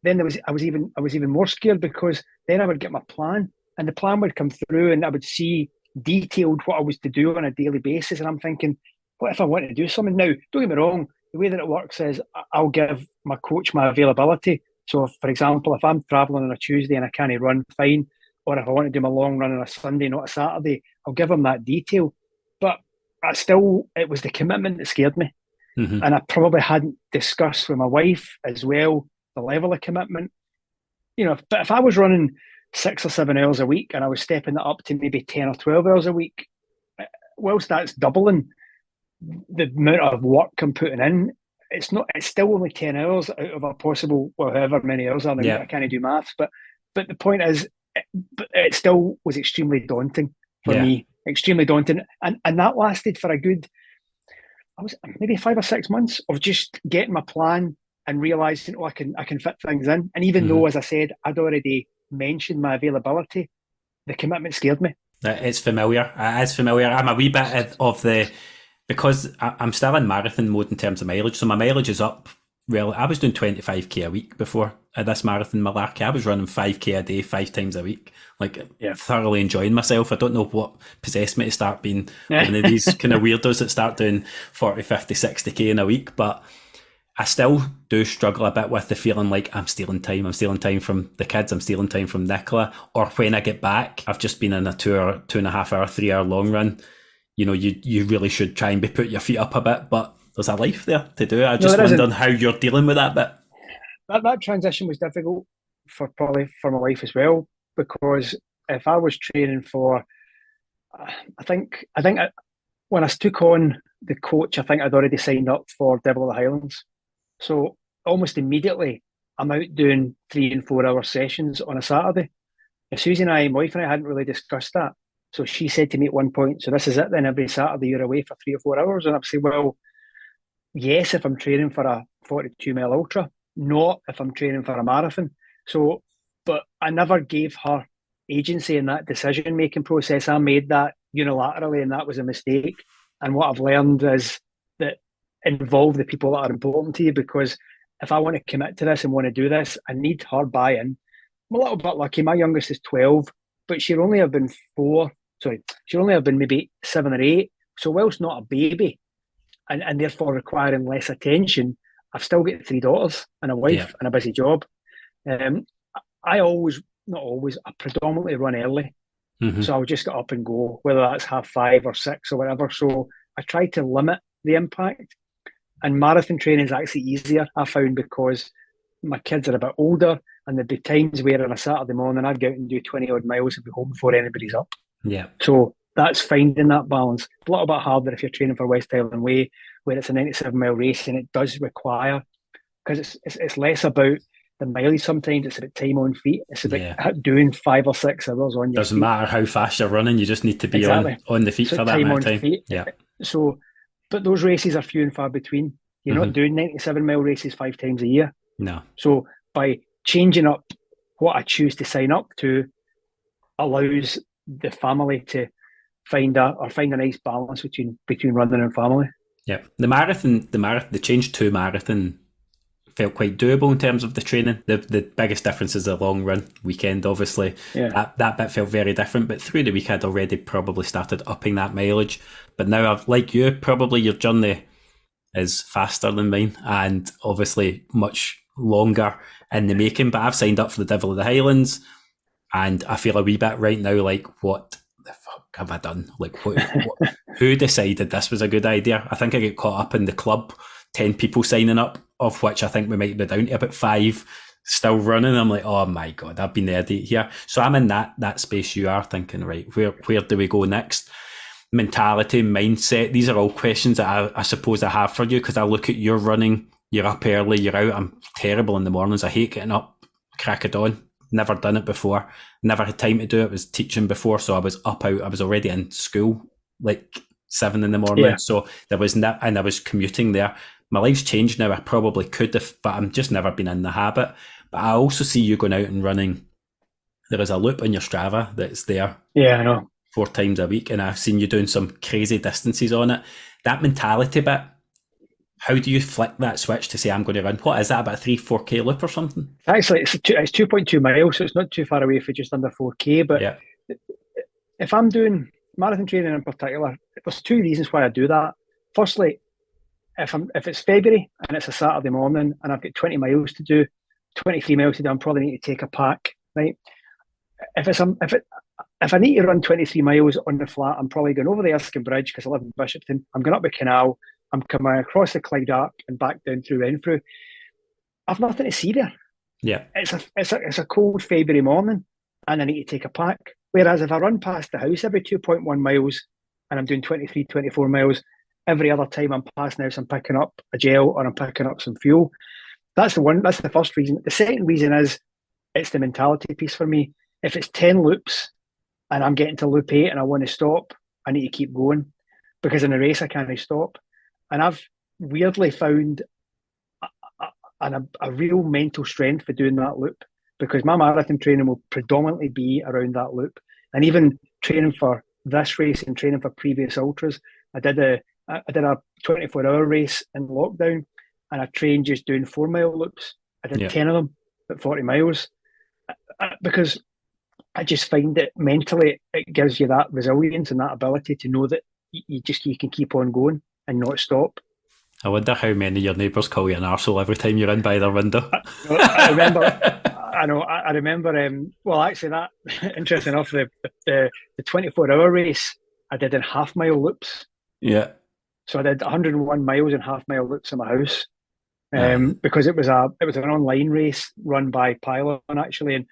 then I was even more scared, because then I would get my plan, and the plan would come through, and I would see detailed what I was to do on a daily basis. And I'm thinking, what if I want to do something? Now, don't get me wrong, the way that it works is I'll give my coach my availability. So, if, for example, if I'm travelling on a Tuesday and I can't run, fine. Or if I want to do my long run on a Sunday, not a Saturday, I'll give him that detail. But it was the commitment that scared me. Mm-hmm. And I probably hadn't discussed with my wife as well the level of commitment. But if I was running 6 or 7 hours a week and I was stepping that up to maybe 10 or 12 hours a week, whilst that's doubling the amount of work I'm putting in, it's still only 10 hours out of a possible, however many hours are there. I can't do maths, but the point is, it still was extremely daunting for me, extremely daunting. And that lasted for a good, maybe 5 or 6 months of just getting my plan and realising, I can fit things in. And even though, as I said, I'd already mentioned my availability, the commitment scared me. It's familiar. It is familiar. I'm a wee bit of the, because I'm still in marathon mode in terms of mileage. So my mileage is up. Well, I was doing 25k a week before this marathon malarkey. I was running 5k a day, 5 times a week, thoroughly enjoying myself. I don't know what possessed me to start being one of these kind of weirdos that start doing 40, 50, 60k in a week. But I still do struggle a bit with the feeling like I'm stealing time. I'm stealing time from the kids. I'm stealing time from Nicola. Or when I get back, I've just been in a 2.5 hour, 3 hour long run. You really should try and put your feet up a bit, but there's a life there to do it. I just wondering how you're dealing with that bit. That transition was difficult for my wife as well, because if I was training for, I think when I took on the coach, I think I'd already signed up for Devil of the Highlands. So almost immediately, I'm out doing 3 and 4 hour sessions on a Saturday. And Susie and my wife and I hadn't really discussed that. So she said to me at one point, so this is it then, every Saturday you're away for 3 or 4 hours? And I'd say, well, yes, if I'm training for a 42-mile ultra, not if I'm training for a marathon. So, but I never gave her agency in that decision-making process. I made that unilaterally, and that was a mistake. And what I've learned is that involve the people that are important to you, because if I want to commit to this and want to do this, I need her buy-in. I'm a little bit lucky. My youngest is 12, but she'll only have been maybe 7 or 8. So whilst not a baby, and therefore requiring less attention, I've still got 3 daughters and a wife and a busy job. I predominantly run early. Mm-hmm. So I'll just get up and go, whether that's 5:30 or 6 or whatever. So I try to limit the impact. And marathon training is actually easier, I found, because my kids are a bit older, and there'd be times where on a Saturday morning I'd go out and do 20 odd miles and be home before anybody's up. Yeah. So that's finding that balance. It's a little bit harder if you're training for West Highland Way, where it's a 97-mile race, and it does require, because it's less about the mileage sometimes, it's about time on feet. It's about doing 5 or 6 hours on your Doesn't feet. matter how fast you're running, you just need to be on the feet for that amount of time. Feet. Yeah. So, but those races are few and far between. You're not doing 97-mile races 5 times a year. No. So by changing up what I choose to sign up to allows the family to find a nice balance between running and family. Yeah. The change to marathon felt quite doable in terms of the training. The biggest difference is the long run weekend, obviously. Yeah. That bit felt very different, but through the week I'd already probably started upping that mileage. But now, like you, probably your journey is faster than mine, and obviously much longer in the making. But I've signed up for the Devil of the Highlands, and I feel a wee bit right now like, what the fuck have I done? Like, who decided this was a good idea? I think I get caught up in the club 10 people signing up, of which I think we might be down to about 5 still running. I'm like, oh my God, I've been the idiot here. So I'm in that space you are, thinking, right, where do we go next? Mentality, mindset, these are all questions that I suppose I have for you, because I look at your running, you're up early, you're out. I'm terrible in the mornings. I hate getting up, crack of dawn. Never done it before, never had time to do it. Was teaching before, so I was up out. I was already in school like 7 in the morning. Yeah. So there was and I was commuting there. My life's changed now. I probably could have, but I'm just never been in the habit. But I also see you going out and running. There is a loop on your Strava that's there. Yeah, I know. 4 times a week, and I've seen you doing some crazy distances on it. That mentality bit, how do you flick that switch to say, I'm going to run? What is that, about a 4K loop or something? Actually, it's 2.2 miles, so it's not too far away for just under 4K. But yeah. If I'm doing marathon training in particular, there's 2 reasons why I do that. Firstly, if it's February and it's a Saturday morning and I've got 20 miles to do, 23 miles to do, I'm probably need to take a pack, right? If I need to run 23 miles on the flat, I'm probably going over the Erskine Bridge because I live in Bishopton. I'm going up the canal. I'm coming across the Clyde Arc and back down through Renfrew. I've nothing to see there. Yeah, it's a cold February morning, and I need to take a pack. Whereas if I run past the house every 2.1 miles, and I'm doing 23, 24 miles, every other time I'm passing the house, I'm picking up a gel or I'm picking up some fuel. That's the first reason. The second reason is it's the mentality piece for me. If it's 10 loops and I'm getting to loop 8 and I want to stop, I need to keep going, because in a race I can't stop. And I've weirdly found a real mental strength for doing that loop, because my marathon training will predominantly be around that loop. And even training for this race and training for previous ultras, I did a 24-hour race in lockdown, and I trained just doing 4-mile loops. I did 10 of them at 40 miles, because I just find that mentally it gives you that resilience and that ability to know that you can keep on going and not stop. I wonder how many of your neighbours call you an arsehole every time you run by their window. I remember. Well, actually, that interesting enough, the 24-hour race I did in half-mile loops. Yeah. So I did 101 miles in half-mile loops in my house, because it was an online race run by Pylon, actually, and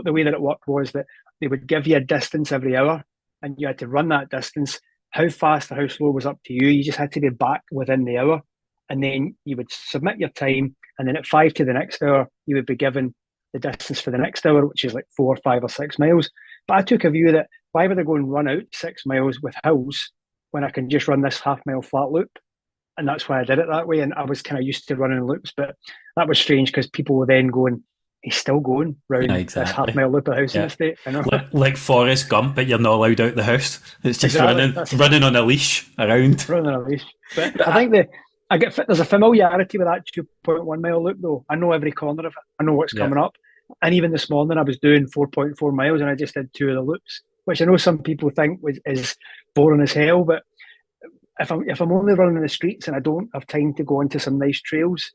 the way that it worked was that they would give you a distance every hour, and you had to run that distance. How fast or how slow was up to you. You just had to be back within the hour, and then you would submit your time, and then at 5 to the next hour, you would be given the distance for the next hour, which is like 4, 5 or 6 miles. But I took a view that why would I go and run out 6 miles with hills when I can just run this half-mile flat loop? And that's why I did it that way. And I was kind of used to running loops, but that was strange because people were then going, he's still going round this half-mile loop of the housing estate. You know? Like Forrest Gump, but you're not allowed out the house. It's just running on a leash around. Running on a leash. But I think there's a familiarity with that 2.1 mile loop, though. I know every corner of it. I know what's coming up. And even this morning, I was doing 4.4 miles and I just did 2 of the loops, which I know some people think is boring as hell. But if I'm only running in the streets and I don't have time to go into some nice trails,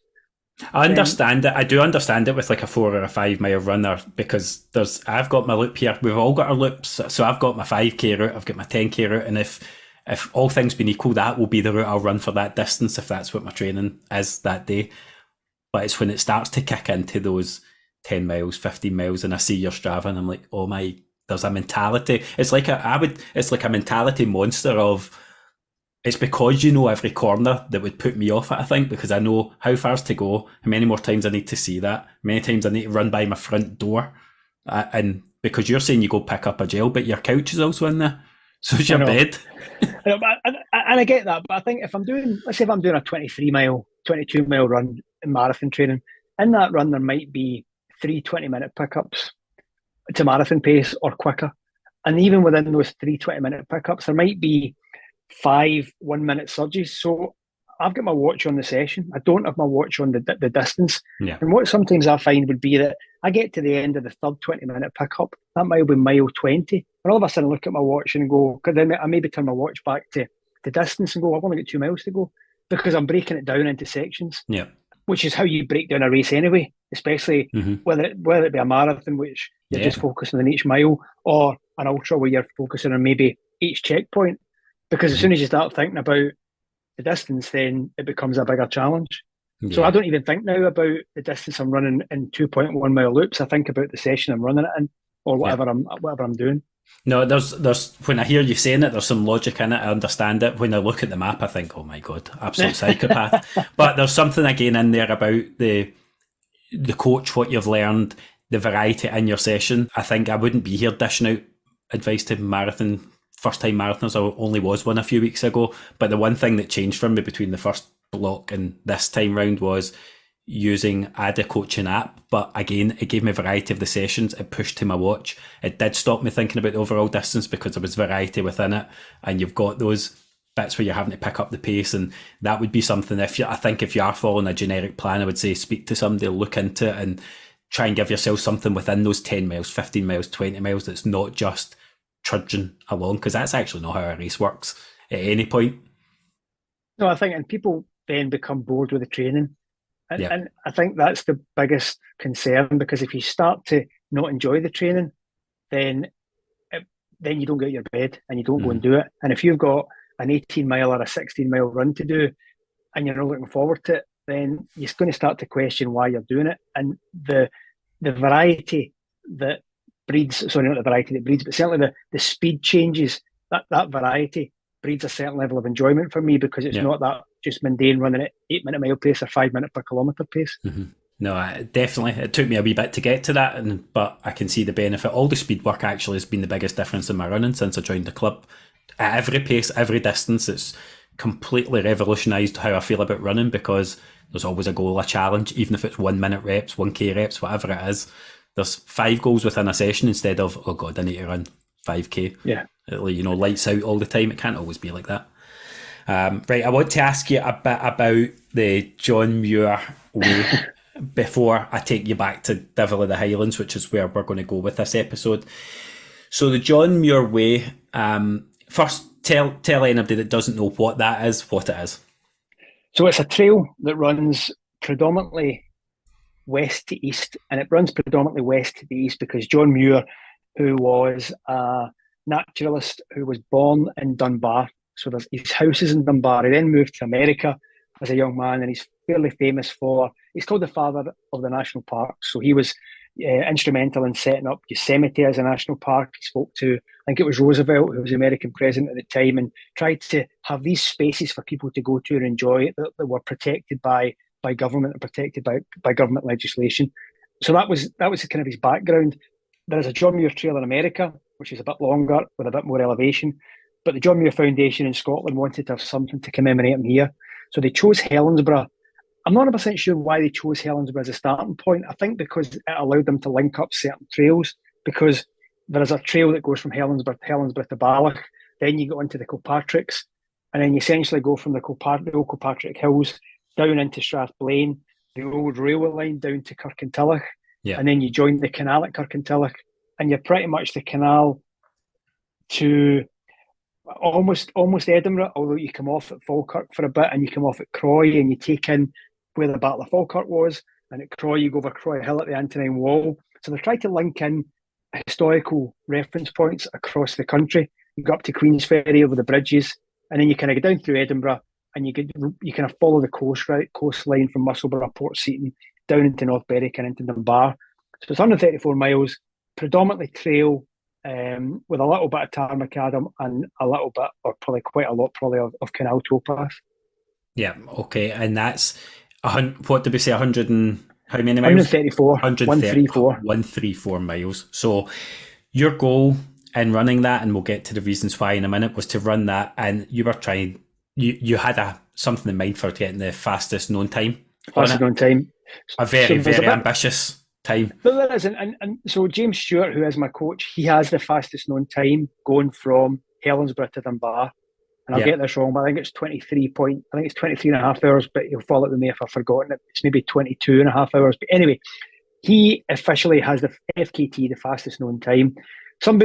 I understand it. I do understand it with like a 4 or a 5 mile runner, because I've got my loop here. We've all got our loops. So I've got my 5K route, I've got my 10K route, and if all things being equal, that will be the route I'll run for that distance if that's what my training is that day. But it's when it starts to kick into those 10 miles, 15 miles, and I see your Strava and I'm like, oh my, there's a mentality. It's like a mentality monster of, it's because you know every corner that would put me off it, I think, because I know how far's to go, how many more times I need to see that, how many times I need to run by my front door. And because you're saying you go pick up a gel, but your couch is also in there. So is your bed. And I get that, but I think let's say if I'm doing a 23 mile, 22 mile run in marathon training, in that run there might be 3 20-minute pickups to marathon pace or quicker. And even within those 3 20-minute pickups, there might be 5 1-minute surges. So I've got my watch on the session. I don't have my watch on the distance. Yeah. And what sometimes I find would be that I get to the end of the third 20-minute pickup, that might be mile 20. And all of a sudden I look at my watch and go, because then I maybe turn my watch back to the distance and go, I've only got 2 miles to go, because I'm breaking it down into sections. Yeah. Which is how you break down a race anyway, especially whether it be a marathon, which you're just focusing on each mile, or an ultra where you're focusing on maybe each checkpoint. Because as soon as you start thinking about the distance, then it becomes a bigger challenge. So I Yeah. don't even think now about the distance I'm running in 2.1 mile loops. I think about the session I'm running it in, or Yeah. whatever I'm doing. No, there's when I hear you saying it, there's some logic in it. I understand it. When I look at the map, I think, oh my god, absolute psychopath. But there's something again in there about the coach, what you've learned, the variety in your session. I think I wouldn't be here dishing out advice to first time marathoners. I only was one a few weeks ago. But the one thing that changed for me between the first block and this time round was using Ada coaching app. But again, it gave me variety of the sessions. It pushed to my watch. It did stop me thinking about the overall distance because there was variety within it. And you've got those bits where you're having to pick up the pace, and that would be something. If you are following a generic plan, I would say speak to somebody, look into it, and try and give yourself something within those 10 miles, 15 miles, 20 miles that's not just trudging along, because that's actually not how a race works at any point. No, I think, and people then become bored with the training. Yeah. And I think that's the biggest concern, because if you start to not enjoy the training, then then you don't get out of your bed and you don't go and do it. And if you've got an 18 mile or a 16 mile run to do and you're not looking forward to it, then you're going to start to question why you're doing it. And the variety that breeds, sorry, not the variety that breeds, but certainly the speed changes, that variety breeds a certain level of enjoyment for me, because it's not that just mundane running at 8-minute mile pace or 5 minute per kilometre pace. Mm-hmm. No, definitely. It took me a wee bit to get to that, but I can see the benefit. All the speed work actually has been the biggest difference in my running since I joined the club. At every pace, every distance, it's completely revolutionised how I feel about running, because there's always a goal, a challenge, even if it's 1 minute reps, 1K reps, whatever it is. There's 5 goals within a session instead of, oh God, I need to run 5K. Yeah. Lights out all the time. It can't always be like that. Right, I want to ask you a bit about the John Muir Way before I take you back to Devil of the Highlands, which is where we're going to go with this episode. So the John Muir Way, first tell anybody that doesn't know what that is, what it is. So it's a trail that runs predominantly west to east, and it runs predominantly west to the east because John Muir, who was a naturalist who was born in Dunbar, so his house is in Dunbar. He then moved to America as a young man, and he's fairly famous he's called the father of the national park. So he was instrumental in setting up Yosemite as a national park. He spoke to, I think it was Roosevelt, who was the American president at the time, and tried to have these spaces for people to go to and enjoy that were protected by government and protected by government legislation. So that was kind of his background. There is a John Muir Trail in America, which is a bit longer with a bit more elevation. But the John Muir Foundation in Scotland wanted to have something to commemorate him here. So they chose Helensburgh. I'm not 100% sure why they chose Helensburgh as a starting point. I think because it allowed them to link up certain trails, because there is a trail that goes from Helensburgh to Balloch. Then you go into the Kilpatricks, and then you essentially go from the old Kilpatrick Hills down into Strathblane, the old railway line down to Kirkintilloch, and then you join the canal at Kirkintilloch, and you're pretty much the canal to almost Edinburgh, although you come off at Falkirk for a bit, and you come off at Croy, and you take in where the Battle of Falkirk was, and at Croy you go over Croy Hill at the Antonine Wall. So they're trying to link in historical reference points across the country. You go up to Queensferry over the bridges, and then you kind of go down through Edinburgh, and you kind of follow the coastline from Musselburgh, Port Seton, down into North Berwick and into Dunbar. So it's 134 miles, predominantly trail, with a little bit of tarmac and a little bit, or probably quite a lot, of canal towpath. Yeah, okay, and that's what did we say? 100 and how many miles? 134. 134. 134 miles. So your goal in running that, and we'll get to the reasons why in a minute, was to run that, and you were trying. You had something in mind for getting the fastest known time. Fastest known time. A very ambitious time. But there is, and so James Stewart, who is my coach, he has the fastest known time going from Helensburgh to Dunbar. And I'll get this wrong, but I think it's 23 and a half hours, but he'll follow up with me if I've forgotten it. It's maybe 22 and a half hours. But anyway, he officially has the FKT, the fastest known time. Some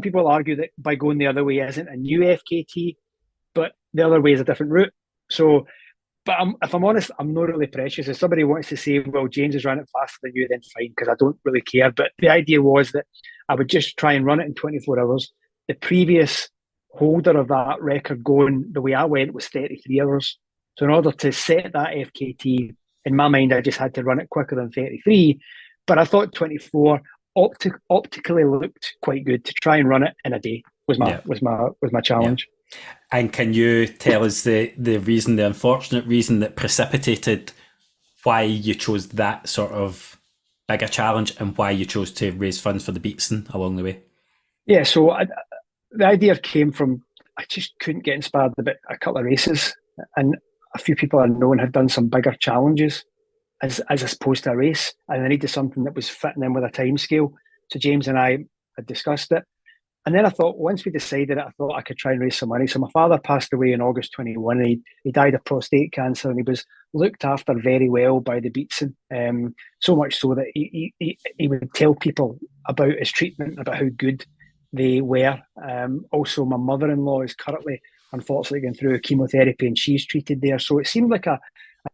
people argue that by going the other way isn't a new FKT, but the other way is a different route. So, but if I'm honest, I'm not really precious. If somebody wants to say, well, James is running faster than you, then fine, because I don't really care. But the idea was that I would just try and run it in 24 hours. The previous holder of that record going the way I went was 33 hours. So in order to set that FKT, in my mind, I just had to run it quicker than 33. But I thought 24 optically looked quite good. To try and run it in a day was my challenge. Yeah. And can you tell us the unfortunate reason that precipitated why you chose that sort of bigger challenge and why you chose to raise funds for the Beatson along the way? Yeah, so the idea came from, I just couldn't get inspired about a couple of races, and a few people I know had done some bigger challenges as opposed to a race, and I needed something that was fitting in with a time scale. So James and I had discussed it, and then I thought, once we decided it, I thought I could try and raise some money. So my father passed away in August 21, and he died of prostate cancer, and he was looked after very well by the Beatson, so much so that he would tell people about his treatment, about how good they were. Also, my mother-in-law is currently, unfortunately, going through chemotherapy, and she's treated there. So it seemed like a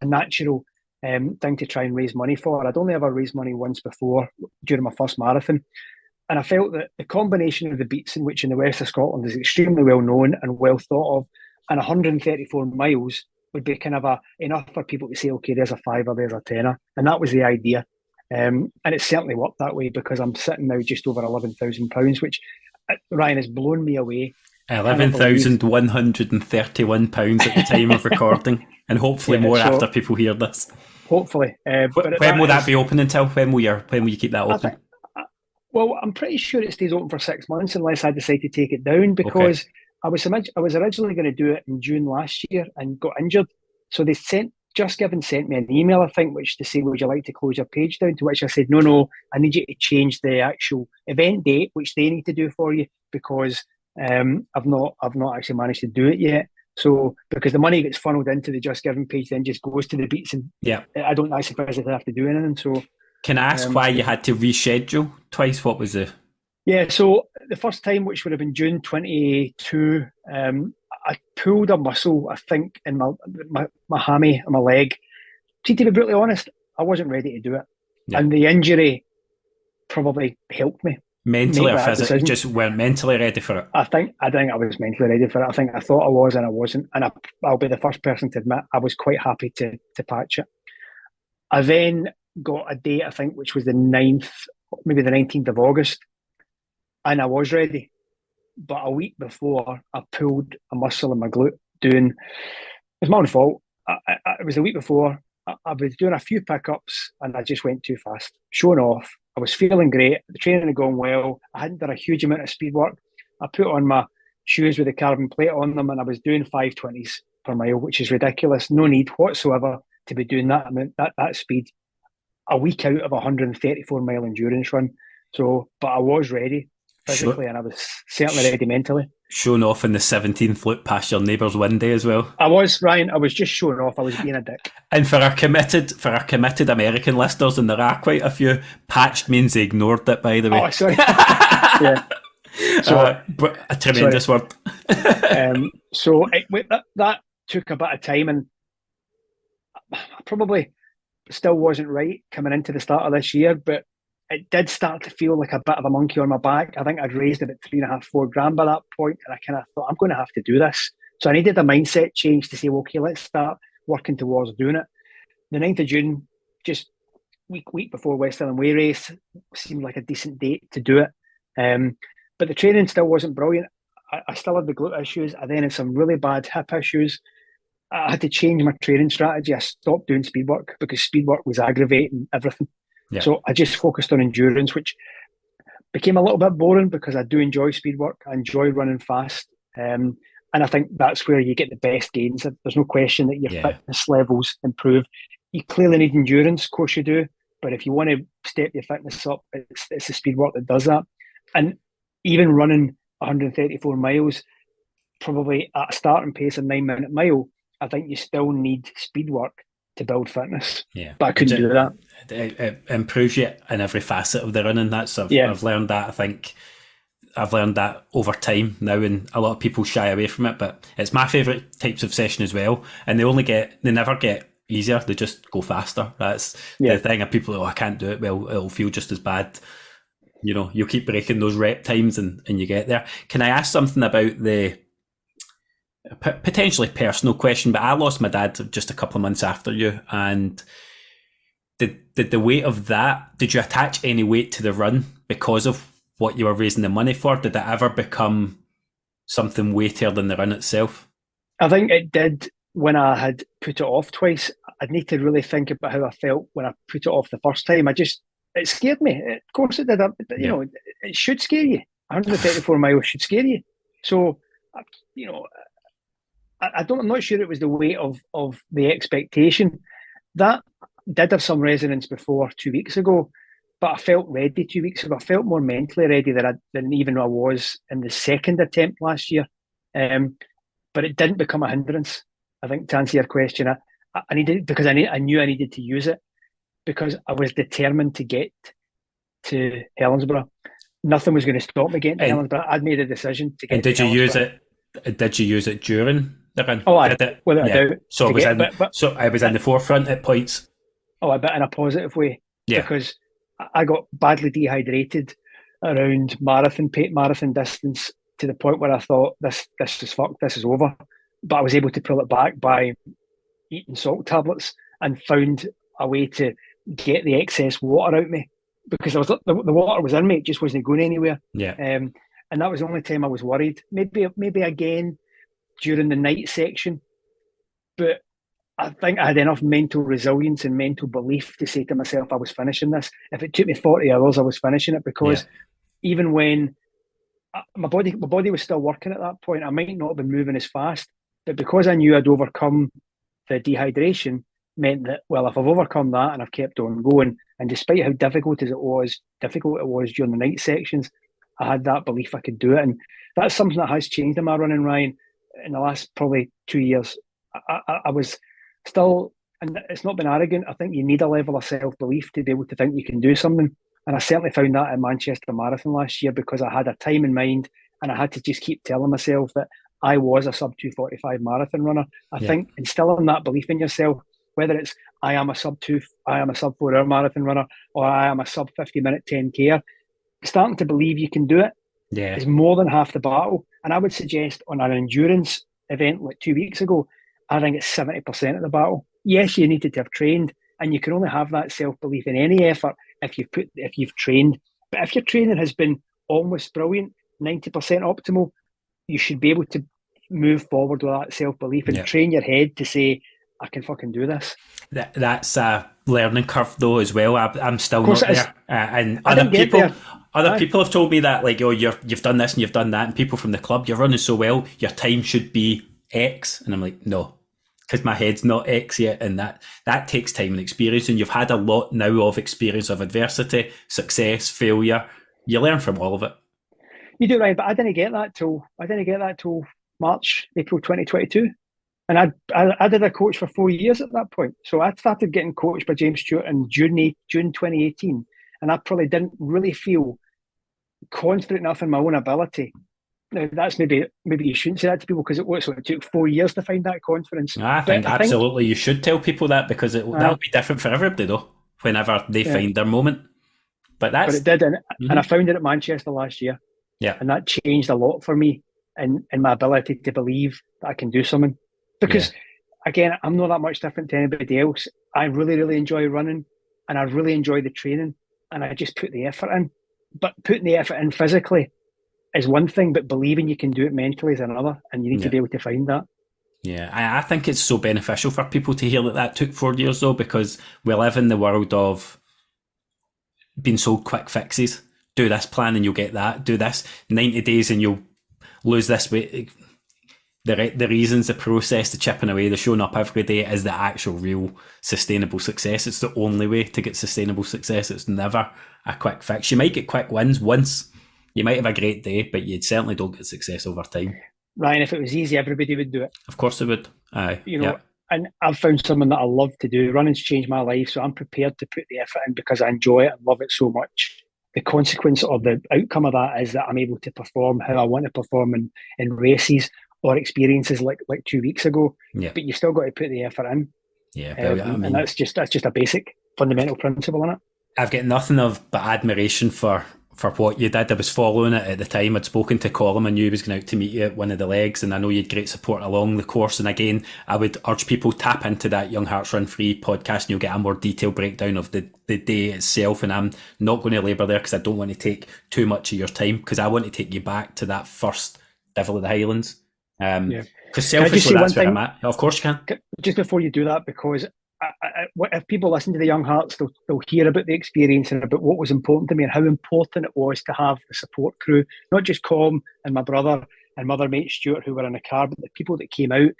natural thing to try and raise money for. I'd only ever raised money once before during my first marathon. And I felt that the combination of the Beatson, which in the west of Scotland is extremely well known and well thought of, and 134 miles would be kind of enough for people to say, okay, there's a fiver, there's a tenner. And that was the idea. And it certainly worked that way, because I'm sitting now just over £11,000, which, Ryan, has blown me away. £11,131 at the time of recording, and hopefully more after people hear this. Hopefully. When will that be open until? When will you keep that open? Well, I'm pretty sure it stays open for 6 months unless I decide to take it down, because okay. I was originally going to do it in June last year and got injured. So they Just Given sent me an email, I think, which to say, would you like to close your page down? To which I said, no, I need you to change the actual event date, which they need to do for you, because I've not actually managed to do it yet. So because the money gets funneled into the Just Given page, then just goes to the Beatson. Yeah, I don't actually physically have to do anything. So can I ask why you had to reschedule twice? What was the? Yeah, so the first time, which would have been June 22, I pulled a muscle, I think, in my hammy and my leg. See, to be brutally honest, I wasn't ready to do it. Yeah. And the injury probably helped me. Mentally or physically? Just weren't mentally ready for it? I think I was mentally ready for it. I think I thought I was and I wasn't. And I'll be the first person to admit I was quite happy to patch it. I then got a date, I think, which was the 9th, maybe the 19th of August. And I was ready. But a week before, I pulled a muscle in my glute doing... It's my own fault. It was the week before. I was doing a few pickups and I just went too fast. Showing off. I was feeling great. The training had gone well. I hadn't done a huge amount of speed work. I put on my shoes with a carbon plate on them and I was doing 520s per mile, which is ridiculous. No need whatsoever to be doing that speed a week out of a 134-mile endurance run. So, but I was ready physically, and I was certainly ready mentally. Showing off in the 17th loop past your neighbour's window as well. I was, Ryan. I was just showing off. I was being a dick. And for our committed American listeners, and there are quite a few, patched means they ignored it, by the way. Oh, sorry. Yeah. So, but a tremendous word. So that took a bit of time, and I probably still wasn't right coming into the start of this year, but it did start to feel like a bit of a monkey on my back. I think I'd raised about 3.5-4 grand by that point, and I kind of thought, I'm going to have to do this. So I needed a mindset change to say, okay, let's start working towards doing it. The 9th of June, just week before West Highland Way race, seemed like a decent date to do it. But the training still wasn't brilliant. I still had the glute issues. I then had some really bad hip issues. I had to change my training strategy. I stopped doing speed work because speed work was aggravating everything. Yeah. So I just focused on endurance, which became a little bit boring because I do enjoy speed work. I enjoy running fast. And I think that's where you get the best gains. There's no question that your fitness levels improve. You clearly need endurance, of course you do. But if you want to step your fitness up, it's the speed work that does that. And even running 134 miles, probably at a starting pace of 9-minute mile, I think you still need speed work to build fitness. Yeah, but I couldn't do that. It improves you in every facet of the running. I've learned that. I think I've learned that over time now, and a lot of people shy away from it. But it's my favourite types of session as well. And they never get easier. They just go faster. That's the thing. And people, I can't do it. Well, it'll feel just as bad. You know, you'll keep breaking those rep times and you get there. Can I ask something about the potentially personal question, but I lost my dad just a couple of months after you, and did the weight of that, did you attach any weight to the run because of what you were raising the money for? Did it ever become something weightier than the run itself? I think it did when I had put it off twice. I'd need to really think about how I felt when I put it off the first time. It scared me. Of course it did. It should scare you. 134 miles should scare you. So, you know, I'm not sure it was the weight of the expectation. That did have some resonance before 2 weeks ago, but I felt ready 2 weeks ago. I felt more mentally ready than even I was in the second attempt last year. But it didn't become a hindrance. I think, to answer your question, I needed it because I knew I needed to use it because I was determined to get to Helensburgh. Nothing was going to stop me getting to Helensburgh. I'd made a decision to get. And did you use it? Did you use it during the run? Oh, without a doubt. So I was in the forefront at points. Oh, a bit in a positive way. Yeah. Because I got badly dehydrated around marathon distance to the point where I thought this is fucked. This is over. But I was able to pull it back by eating salt tablets and found a way to get the excess water out of me because the water was in me. It just wasn't going anywhere. Yeah. And that was the only time I was worried. Maybe again during the night section, but I think I had enough mental resilience and mental belief to say to myself, I was finishing this. If it took me 40 hours, I was finishing it because even when my body was still working at that point, I might not have been moving as fast, but because I knew I'd overcome the dehydration, meant that, well, if I've overcome that and I've kept on going, and despite how difficult it was during the night sections, I had that belief I could do it. And that's something that has changed in my running, Ryan, in the last probably 2 years. I was still, and it's not been arrogant, I think you need a level of self-belief to be able to think you can do something. And I certainly found that at Manchester Marathon last year because I had a time in mind and I had to just keep telling myself that I was a sub 245 marathon runner. I think instilling that belief in yourself, whether it's I am a sub 4 hour marathon runner or I am a sub 50 minute 10K, starting to believe you can do it is more than half the battle. And I would suggest on an endurance event like 2 weeks ago, I think it's 70% of the battle. Yes, you needed to have trained, and you can only have that self-belief in any effort if you've trained. But if your training has been almost brilliant, 90% optimal, you should be able to move forward with that self-belief and train your head to say, I can fucking do this. That's a learning curve though as well. I'm still not there. And other people have told me that, like, oh, you've done this and you've done that, and people from the club, you're running so well, your time should be X. And I'm like, no, because my head's not X yet, and that takes time and experience, and you've had a lot now of experience of adversity, success, failure. You learn from all of it. You do, right, but I didn't get that till April 2022. And I did a coach for 4 years at that point. So I started getting coached by James Stewart in June 2018. And I probably didn't really feel confident enough in my own ability. Now, that's maybe you shouldn't say that to people because it took 4 years to find that confidence. I think absolutely you should tell people that because that'll be different for everybody though, whenever they find their moment. But it did. And I found it at Manchester last year. Yeah. And that changed a lot for me in my ability to believe that I can do something. Because, again, I'm not that much different to anybody else. I really, really enjoy running and I really enjoy the training and I just put the effort in. But putting the effort in physically is one thing, but believing you can do it mentally is another, and you need to be able to find that. Yeah, I think it's so beneficial for people to hear that took 4 years, though, because we live in the world of being sold quick fixes. Do this plan and you'll get that. Do this 90 days and you'll lose this weight. The reasons, the process, the chipping away, the showing up every day is the actual real sustainable success. It's the only way to get sustainable success. It's never a quick fix. You might get quick wins once. You might have a great day, but you certainly don't get success over time. Ryan, if it was easy, everybody would do it. Of course they would. Aye. And I've found something that I love to do. Running's changed my life, so I'm prepared to put the effort in because I enjoy it and love it so much. The consequence or the outcome of that is that I'm able to perform how I want to perform in races or experiences like 2 weeks ago. Yeah. But you've still got to put the effort in. Yeah, and that's just a basic fundamental principle in it. I've got nothing but admiration for for what you did. I was following it at the time. I'd spoken to Colin. I knew he was going out to meet you at one of the legs, and I know you had great support along the course. And again, I would urge people tap into that Young Hearts Run Free podcast, and you'll get a more detailed breakdown of the day itself. And I'm not going to labour there because I don't want to take too much of your time, because I want to take you back to that first Devil of the Highlands. Because selfishly, that's where I'm at. Of course you can. Just before you do that, because if people listen to the Young Hearts, they'll hear about the experience and about what was important to me and how important it was to have the support crew, not just Com and my brother and mother mate Stuart who were in the car, but the people that came out.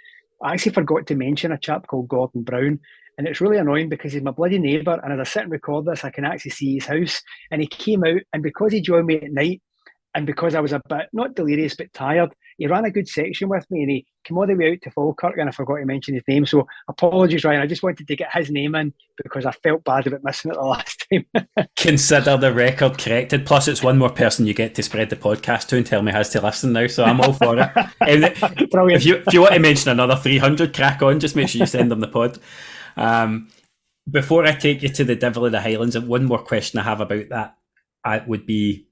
I actually forgot to mention a chap called Gordon Brown, and it's really annoying because he's my bloody neighbour, and as I sit and record this, I can actually see his house, and he came out, and because he joined me at night, and because I was a bit, not delirious, but tired, he ran a good section with me, and he came all the way out to Falkirk, and I forgot to mention his name. So apologies, Ryan. I just wanted to get his name in because I felt bad about missing it the last time. Consider the record corrected. Plus, it's one more person you get to spread the podcast to and tell me has to listen now. So I'm all for it. Brilliant. If you want to mention another 300, crack on. Just make sure you send them the pod. Before I take you to the Devil of the Highlands, one more question I have about that would be,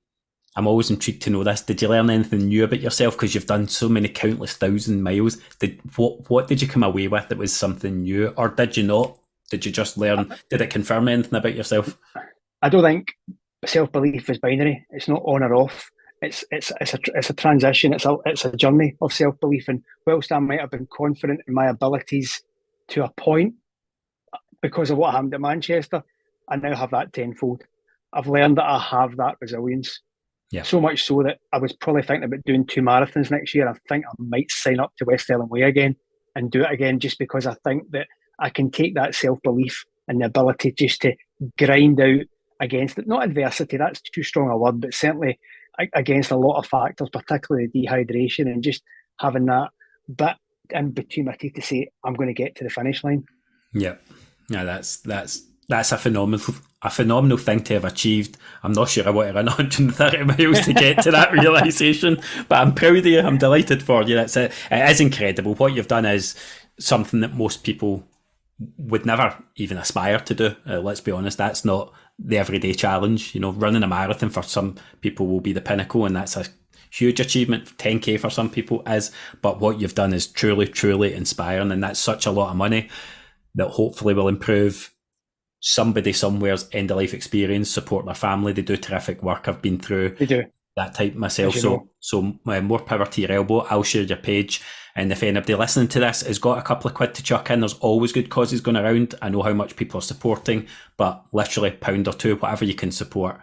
I'm always intrigued to know this. Did you learn anything new about yourself? Because you've done so many countless thousand miles. What did you come away with that was something new? Or did you not? Did you just learn? Did it confirm anything about yourself? I don't think self-belief is binary. It's not on or off. It's a transition. It's a journey of self-belief. And whilst I might have been confident in my abilities to a point, because of what happened at Manchester, I now have that tenfold. I've learned that I have that resilience. Yeah. So much so that I was probably thinking about doing 2 marathons next year. I think I might sign up to West Highland Way again and do it again, just because I think that I can take that self-belief and the ability just to grind out against it. Not adversity, that's too strong a word, but certainly against a lot of factors, particularly dehydration, and just having that bit in between my teeth to say, I'm going to get to the finish line. Yeah. Yeah, that's a phenomenal thing to have achieved. I'm not sure I want to run 130 miles to get to that realisation, but I'm proud of you. I'm delighted for you. It is incredible. What you've done is something that most people would never even aspire to do. Let's be honest, that's not the everyday challenge. Running a marathon for some people will be the pinnacle, and that's a huge achievement. 10k for some people is, but what you've done is truly, truly inspiring, and that's such a lot of money that hopefully will improve somebody somewhere's end of life experience, support their family. They do terrific work. I've been through that type myself. So more power to your elbow. I'll share your page. And if anybody listening to this has got a couple of quid to chuck in, there's always good causes going around. I know how much people are supporting, but literally £1 or £2, whatever you can support,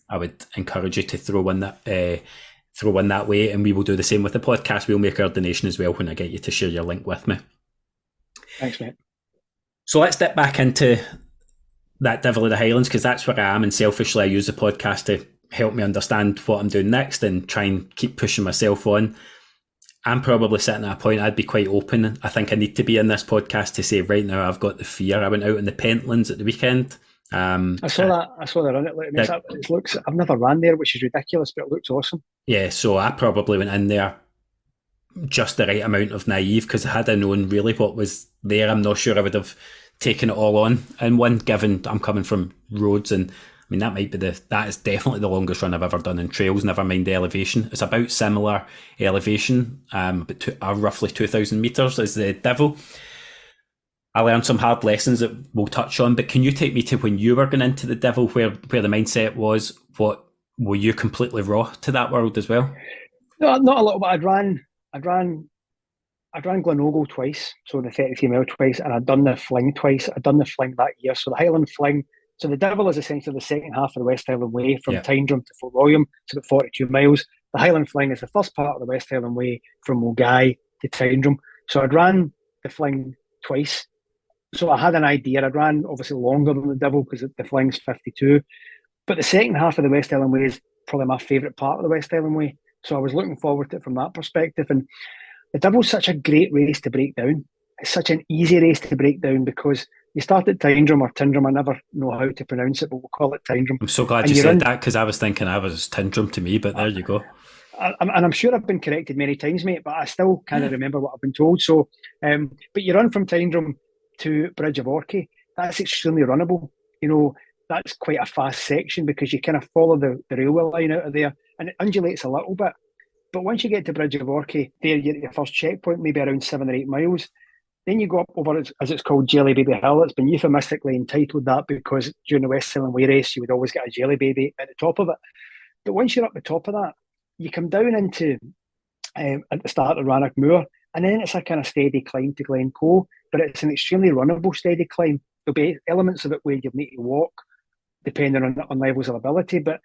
I would encourage you to throw in that way. And we will do the same with the podcast. We'll make our donation as well when I get you to share your link with me. Thanks, mate. So let's dip back into that Devil of the Highlands, because that's where I am, and selfishly I use the podcast to help me understand what I'm doing next and try and keep pushing myself on. I'm probably sitting at a point I'd be quite open. I think I need to be in this podcast to say right now I've got the fear. I went out in the Pentlands at the weekend. I saw the run. It looks. I've never ran there, which is ridiculous, but it looks awesome. Yeah, so I probably went in there just the right amount of naive, because had I known really what was there, I'm not sure I would have taken it all on in one, given I'm coming from roads, and I mean that is definitely the longest run I've ever done in trails, never mind the elevation. It's about similar elevation, but roughly 2,000 metres as the Devil. I learned some hard lessons that we'll touch on, but can you take me to when you were going into the Devil, where the mindset was? What were you completely raw to that world as well? No, not a little bit. I'd ran Glenagle twice, so the 33-mile twice, and I'd done the Fling twice. I'd done the Fling that year. So the Highland Fling, so the Devil is essentially the second half of the West Highland Way from Tyndrum to Fort William. It's about 42 miles. The Highland Fling is the first part of the West Highland Way from Mulgai to Tyndrum. So I'd ran the Fling twice. So I had an idea. I'd ran obviously longer than the Devil because the Fling's 52. But the second half of the West Highland Way is probably my favourite part of the West Highland Way. So I was looking forward to it from that perspective. And the Devil's such a great race to break down. It's such an easy race to break down because you start at Tyndrum or Tyndrum. I never know how to pronounce it, but we'll call it Tyndrum. I'm so glad you said that, because I was thinking I was Tyndrum to me, but there you go. And I'm sure I've been corrected many times, mate, but I still can't remember what I've been told. So, but you run from Tyndrum to Bridge of Orchy. That's extremely runnable. that's quite a fast section because you kind of follow the railway line out of there and it undulates a little bit. But once you get to Bridge of Orchy, there you get your first checkpoint, maybe around 7 or 8 miles. Then you go up over, as it's called, Jelly Baby Hill. It's been euphemistically entitled that because during the West Highland Way race, you would always get a Jelly Baby at the top of it. But once you're up the top of that, you come down into, at the start of Rannoch Moor, and then it's a kind of steady climb to Glencoe, but it's an extremely runnable steady climb. There'll be elements of it where you need to walk, depending on levels of ability, but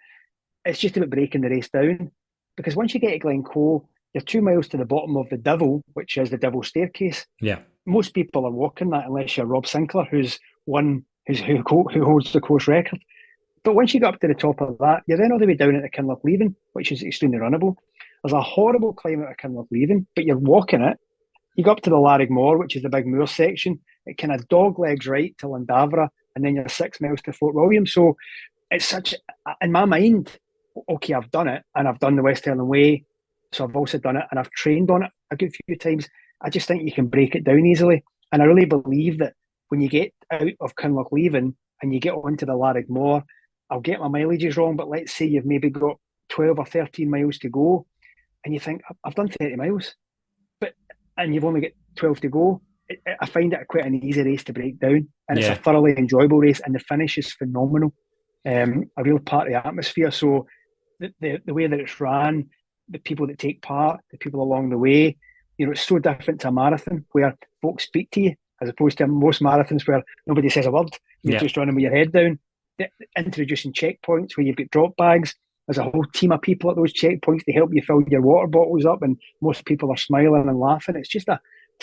it's just about breaking the race down. Because once you get to Glencoe, you're 2 miles to the bottom of the Devil, which is the Devil's Staircase. Yeah. Most people are walking that unless you're Rob Sinclair, who holds the course record. But once you get up to the top of that, you're then all the way down at Kinloch Leaving, which is extremely runnable. There's a horrible climb out of Kinloch Leaving, but you're walking it. You go up to the Larigmore, which is the big moor section. It kind of dog legs right to Llandaffra, and then you're 6 miles to Fort William. So it's such, in my mind, okay, I've done it, and I've done the West Highland Way, so I've also done it, and I've trained on it a good few times. I just think you can break it down easily. And I really believe that when you get out of Kinloch Leaving and you get onto the Larigmore, I'll get my mileages wrong, but let's say you've maybe got 12 or 13 miles to go, and you think, I've done 30 miles, and you've only got 12 to go. I find it quite an easy race to break down, and it's a thoroughly enjoyable race, and the finish is phenomenal. A real party atmosphere. So the way that it's ran, the people that take part, the people along the way, it's so different to a marathon where folks speak to you, as opposed to most marathons where nobody says a word. You're just running with your head down. Introducing checkpoints where you've got drop bags. There's a whole team of people at those checkpoints to help you fill your water bottles up, and most people are smiling and laughing. It's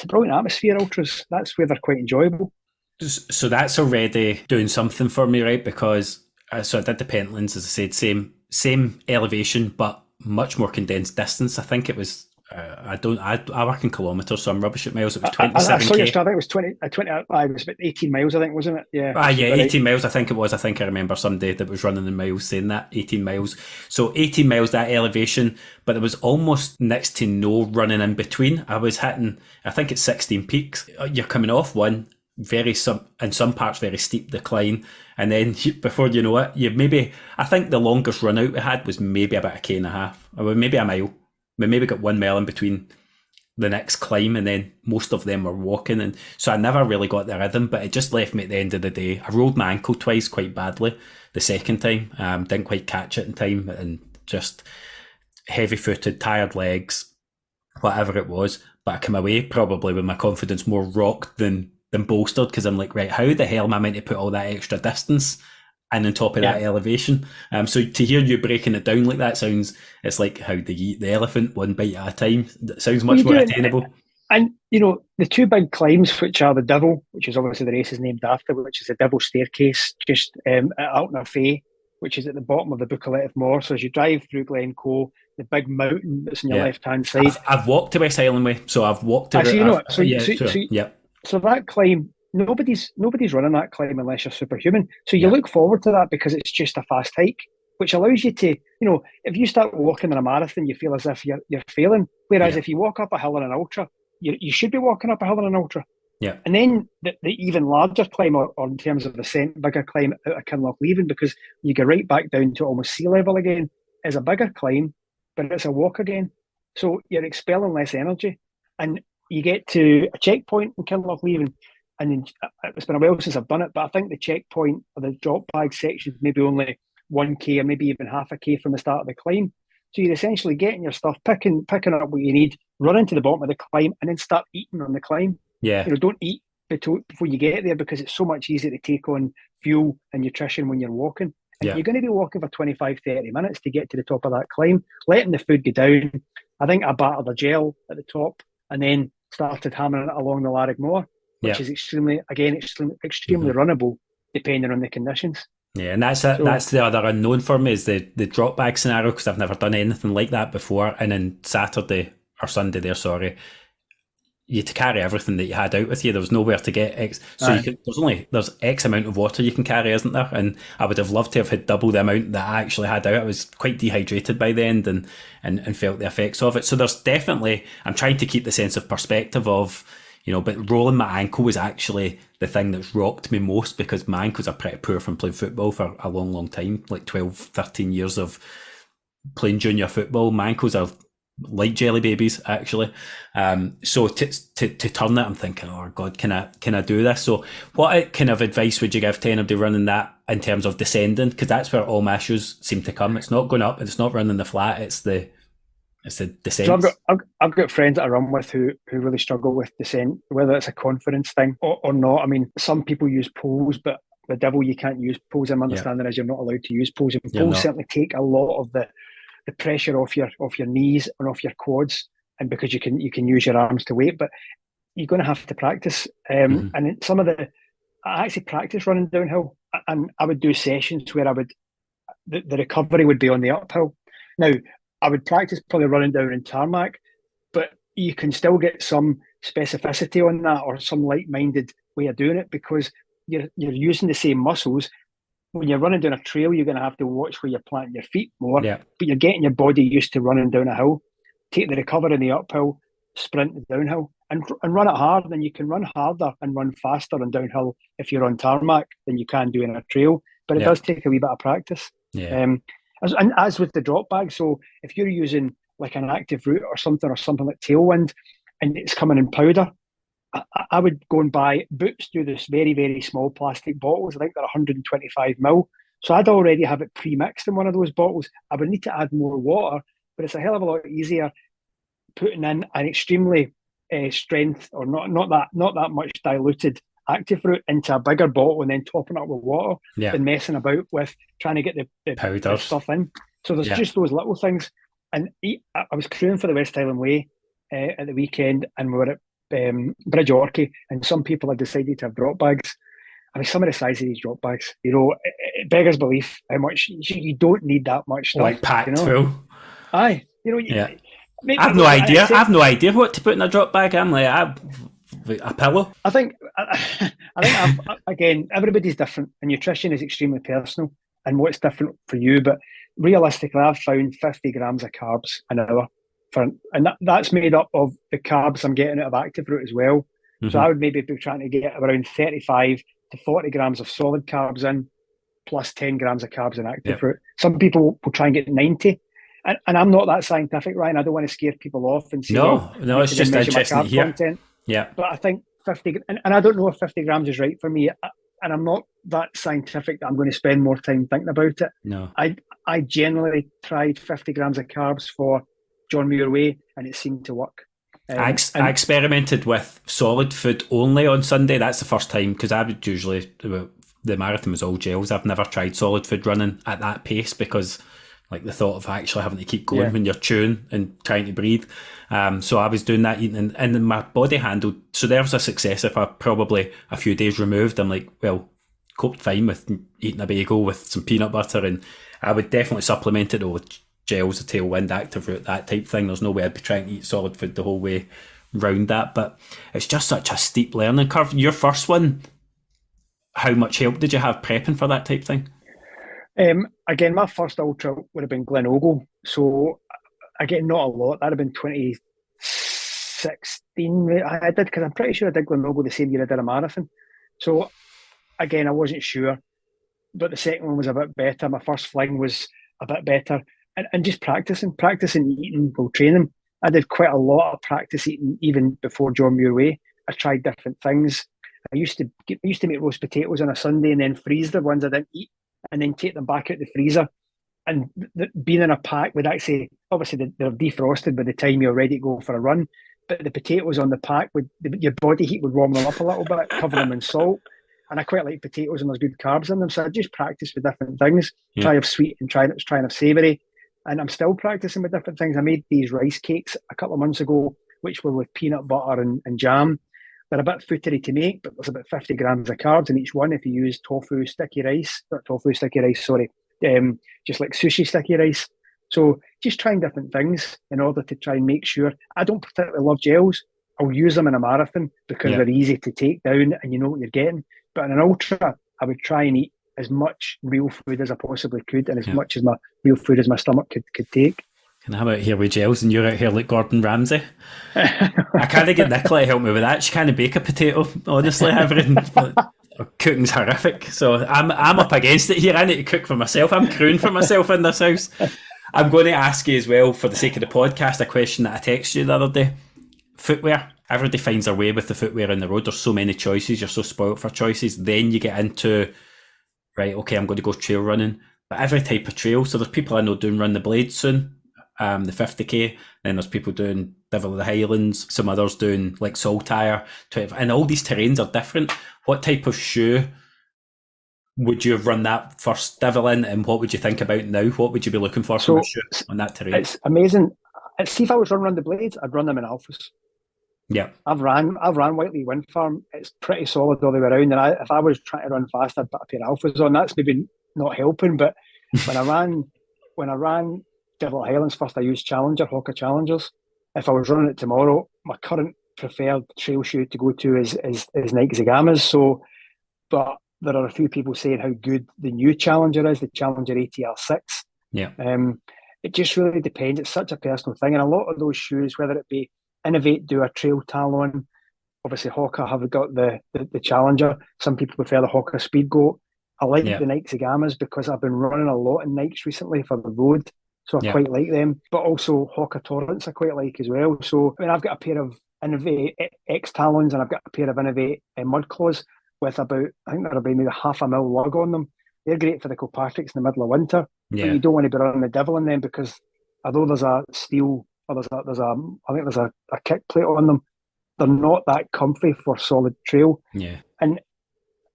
a brilliant atmosphere, ultras. That's where they're quite enjoyable. So that's already doing something for me, right? Because so I did the Pentlands, as I said, same elevation, but much more condensed distance. I think it was. I work in kilometres, so I'm rubbish at miles. It was 27K. I saw your start. I think it was 20. It was about 18 miles, I think, wasn't it? Yeah. 18 miles. I think it was. I think I remember somebody that was running in miles saying that 18 miles. So 18 miles that elevation, but there was almost next to no running in between. I was hitting. I think it's 16 peaks. You're coming off one in some parts very steep decline, and then before you know it, I think the longest run out we had was maybe about 1.5 km, or maybe a mile. We maybe got 1 mile in between the next climb, and then most of them were walking, and so I never really got the rhythm, but it just left me at the end of the day. I rolled my ankle twice quite badly the second time, didn't quite catch it in time, and just heavy-footed, tired legs, whatever it was. But I came away probably with my confidence more rocked than bolstered, because I'm like, right, how the hell am I meant to put all that extra distance and on top of that elevation? So to hear you breaking it down like that it's like how they eat the elephant, one bite at a time. That sounds much more attainable. And, the two big climbs, which are the Devil, which is obviously the race is named after, which is the Devil's Staircase, just at Altnaffey, which is at the bottom of the Buccleuch Moor. So as you drive through Glencoe, the big mountain that's on your left-hand side. I've walked to West Highland Way, so I've walked to it. So that climb, nobody's running that climb unless you're superhuman. So you look forward to that because it's just a fast hike, which allows you to, if you start walking in a marathon, you feel as if you're failing. Whereas if you walk up a hill in an ultra, you should be walking up a hill in an ultra. Yeah. And then the even larger climb, or in terms of ascent, bigger climb out of Kinloch Leaving, because you go right back down to almost sea level again, is a bigger climb, but it's a walk again. So you're expelling less energy. And you get to a checkpoint in Kinloch Leaving, and then, it's been a while since I've done it, but I think the checkpoint or the drop bag section is maybe only 1k or maybe even half a k from the start of the climb. So you're essentially getting your stuff, picking up what you need, running to the bottom of the climb, and then start eating on the climb. Yeah. Don't eat before you get there, because it's so much easier to take on fuel and nutrition when you're walking. And you're going to be walking for 25, 30 minutes to get to the top of that climb, letting the food go down. I think I battered a gel at the top and then started hammering it along the Larigmore, which is extremely runnable depending on the conditions. Yeah, and that's the other unknown for me, is the drop bag scenario, because I've never done anything like that before. And then Sunday you had to carry everything that you had out with you. There was nowhere to get there's X amount of water you can carry, isn't there? And I would have loved to have had double the amount that I actually had out. I was quite dehydrated by the end and felt the effects of it. So there's definitely, I'm trying to keep the sense of perspective of, but rolling my ankle was actually the thing that's rocked me most, because my ankles are pretty poor from playing football for a long, long time, like 12, 13 years of playing junior football. My ankles are like jelly babies, actually. So to turn it, I'm thinking, oh God, can I do this? So what kind of advice would you give to anybody running that in terms of descending? Because that's where all my issues seem to come. It's not going up, it's not running the flat, it's the descent. So I've got friends that I run with who really struggle with descent, whether it's a confidence thing or not. I mean, some people use poles, but the devil, you can't use poles. I'm understanding is you're not allowed to use poles, and poles certainly take a lot of the pressure off your knees and off your quads, and because you can use your arms to weight, but you're going to have to practice. And some of I actually practice running downhill, and I would do sessions where the recovery would be on the uphill. Now, I would practice probably running down in tarmac, but you can still get some specificity on that, or some like-minded way of doing it, because you're using the same muscles. When you're running down a trail, you're going to have to watch where you're planting your feet more, but you're getting your body used to running down a hill. Take the recovery in the uphill, sprint the downhill, and run it hard. Then you can run harder and run faster on downhill if you're on tarmac than you can do in a trail. But it does take a wee bit of practice. As with the drop bag, so if you're using like an active route or something like Tailwind, and it's coming in powder, I would go and buy Boots, do this very, very small plastic bottles. I think they're 125 ml. So I'd already have it pre-mixed in one of those bottles. I would need to add more water, but it's a hell of a lot easier putting in an extremely strength, or not that much diluted active route into a bigger bottle and then topping it up with water than messing about with trying to get the stuff in. So there's just those little things. And I was crewing for the West Highland Way at the weekend, and we were at Bridge Orkney, and some people had decided to have drop bags. I mean, some of the size of these drop bags, it beggars belief how much you don't need that much stuff. Like packed full. Aye, I have no idea. I have no idea what to put in a drop bag. I'm like, a pillow. I think again, everybody's different, and nutrition is extremely personal, and what's different for you. But realistically, I've found 50 grams of carbs an hour, and that's made up of the carbs I'm getting out of active route as well. So I would maybe be trying to get around 35 to 40 grams of solid carbs in, plus 10 grams of carbs in active route. Some people will try and get 90. And I'm not that scientific, Ryan. I don't want to scare people off and say, no, it's just interesting to hear. Content. But I think 50, and I don't know if 50 grams is right for me, and I'm not that scientific that I'm going to spend more time thinking about it. No. I generally tried 50 grams of carbs for John Muir Way, and it seemed to work. I experimented with solid food only on Sunday. That's the first time, because I would usually, the marathon was all gels. I've never tried solid food running at that pace, because like the thought of actually having to keep going when you're chewing and trying to breathe. So I was doing that, eating, and then my body handled. So there was a success. If I probably a few days removed, I'm like, well, coped fine with eating a bagel with some peanut butter, and I would definitely supplement it with gels, a Tailwind, active route, that type thing. There's no way I'd be trying to eat solid food the whole way round that. But it's just such a steep learning curve. Your first one, how much help did you have prepping for that type thing? Again, my first ultra would have been Glen Ogle, so again, not a lot. That'd have been 2016. I did, because I'm pretty sure I did Glen Ogle the same year I did a marathon. So again, I wasn't sure, but the second one was a bit better. My first fling was a bit better, and just practicing eating while training. I did quite a lot of practice eating even before John Muir Way. I tried different things. I used to make roast potatoes on a Sunday and then freeze the ones I didn't eat, and then take them back out the freezer. And being in a pack would actually, obviously they're defrosted by the time you're ready to go for a run, but the potatoes on the pack, your body heat would warm them up a little bit, cover them in salt. And I quite like potatoes, and there's good carbs in them. So I just practice with different things, try of sweet and try of savoury. And I'm still practicing with different things. I made these rice cakes a couple of months ago, which were with peanut butter and jam. They're a bit footery to make, but there's about 50 grams of carbs in each one if you use just like sushi sticky rice. So just trying different things in order to try and make sure. I don't particularly love gels. I'll use them in a marathon because they're easy to take down and you know what you're getting. But in an ultra, I would try and eat as much real food as I possibly could, and as much as my real food as my stomach could take. And I'm out here with gels and you're out here like Gordon Ramsay. I can't get Nicola to help me with that. She can't bake a potato, honestly. Everything cooking's horrific. So I'm up against it here. I need to cook for myself. I'm crewing for myself in this house. I'm going to ask you as well, for the sake of the podcast, a question that I texted you the other day. Footwear. Everybody finds their way with the footwear on the road. There's so many choices. You're so spoilt for choices. Then you get into, right, okay, I'm going to go trail running. But every type of trail. So there's people I know doing Run the Blade soon, the 50k. Then there's people doing Devil of the Highlands. Some others doing like Saltire. And all these terrains are different. What type of shoe would you have run that first Devil in, and what would you think about now? What would you be looking for from a shoe on that terrain? It's amazing. See, if I was running the Blades, I'd run them in Alphas. Yeah, I've ran Whiteley Wind Farm. It's pretty solid all the way around. And if I was trying to run fast, I'd put a pair of Alphas on. That's maybe not helping. But when I ran Devil Highlands first, I used Hoka Challengers. If I was running it tomorrow, my current preferred trail shoe to go to is Nike Zagamas. So, but there are a few people saying how good the new Challenger is, the Challenger ATR6. Yeah. It just really depends. It's such a personal thing. And a lot of those shoes, whether it be Innovate, do a trail talon. Obviously, Hoka have got the Challenger. Some people prefer the Hoka Speed Goat. I like the Nike Zagamas because I've been running a lot in Nikes recently for the road. So I quite like them. But also Hoka Torrents I quite like as well. So, I mean, I've got a pair of Innovate X Talons and I've got a pair of Innovate Mudclaws with about, I think they're about maybe half a mil lug on them. They're great for the Kilpatricks in the middle of winter. Yeah. But you don't want to be running the Devil in them because although there's a steel, or I think there's a kick plate on them, they're not that comfy for solid trail. Yeah. And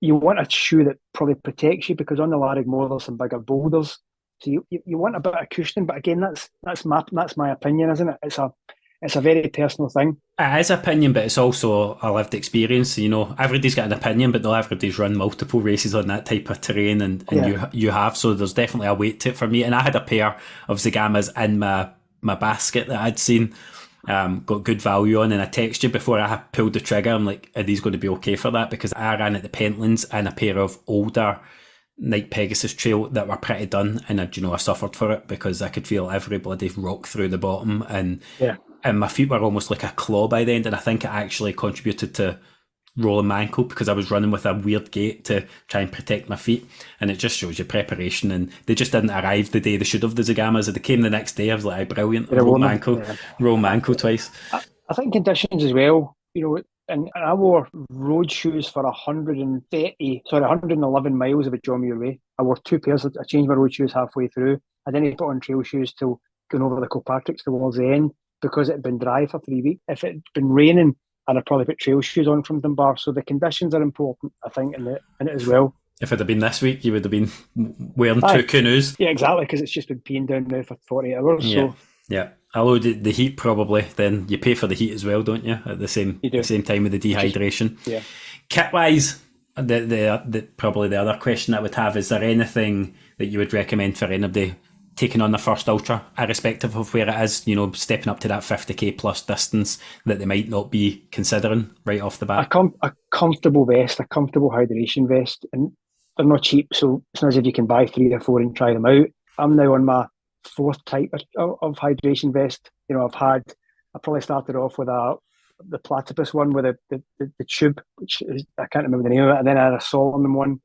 you want a shoe that probably protects you because on the Larigmore there's some bigger boulders. So you want a bit of cushioning, but again, that's my opinion, isn't it? It's a very personal thing. It is opinion, but it's also a lived experience. Everybody's got an opinion, but not everybody's run multiple races on that type of terrain, and you have. So there's definitely a weight to it for me. And I had a pair of Zagamas in my basket that I'd seen, got good value on, and I texted you before I had pulled the trigger. I'm like, are these going to be okay for that? Because I ran at the Pentlands in a pair of older Night Pegasus trail that were pretty done, and I suffered for it because I could feel every bloody rock through the bottom, and my feet were almost like a claw by the end, and I think it actually contributed to rolling my ankle because I was running with a weird gait to try and protect my feet, and it just shows you preparation. And they just didn't arrive the day they should have, the Zagamas. They came the next day. I was like, brilliant, roll my ankle twice. I think conditions as well, and I wore road shoes for 111 miles of a John Muir Way. I wore two pairs. I changed my road shoes halfway through. I didn't put on trail shoes till going over the Kilpatricks towards the end because it had been dry for 3 weeks. If it had been raining, I'd have probably put trail shoes on from Dunbar. So the conditions are important, I think, in it as well. If it had been this week, you would have been wearing two canoes. Yeah, exactly, because it's just been peeing down now for 48 hours. Yeah. So. Yeah. Although the heat probably, then you pay for the heat as well, don't you? At the same time with the dehydration. Yeah. Kit-wise, probably the other question I would have, is there anything that you would recommend for anybody taking on the first ultra, irrespective of where it is, stepping up to that 50k plus distance that they might not be considering right off the bat? A comfortable vest, a comfortable hydration vest, and they're not cheap, so it's not as if you can buy 3 or 4 and try them out. I'm now on my 4th type of hydration vest. I probably started off with the platypus one with the tube, which is, I can't remember the name of it, and then I had a Solomon one,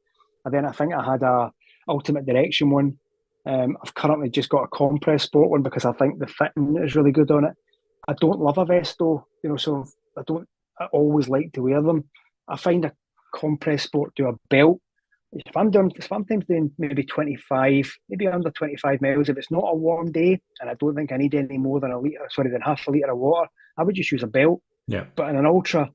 and then I think I had a Ultimate Direction one. I've currently just got a compress sport one because I think the fitting is really good on it. I don't love a vest though, so I always like to wear them. I find a compress sport to a belt. If I'm sometimes doing maybe 25, maybe under 25 miles, if it's not a warm day and I don't think I need any more than half a litre of water, I would just use a belt. Yeah. But in an ultra,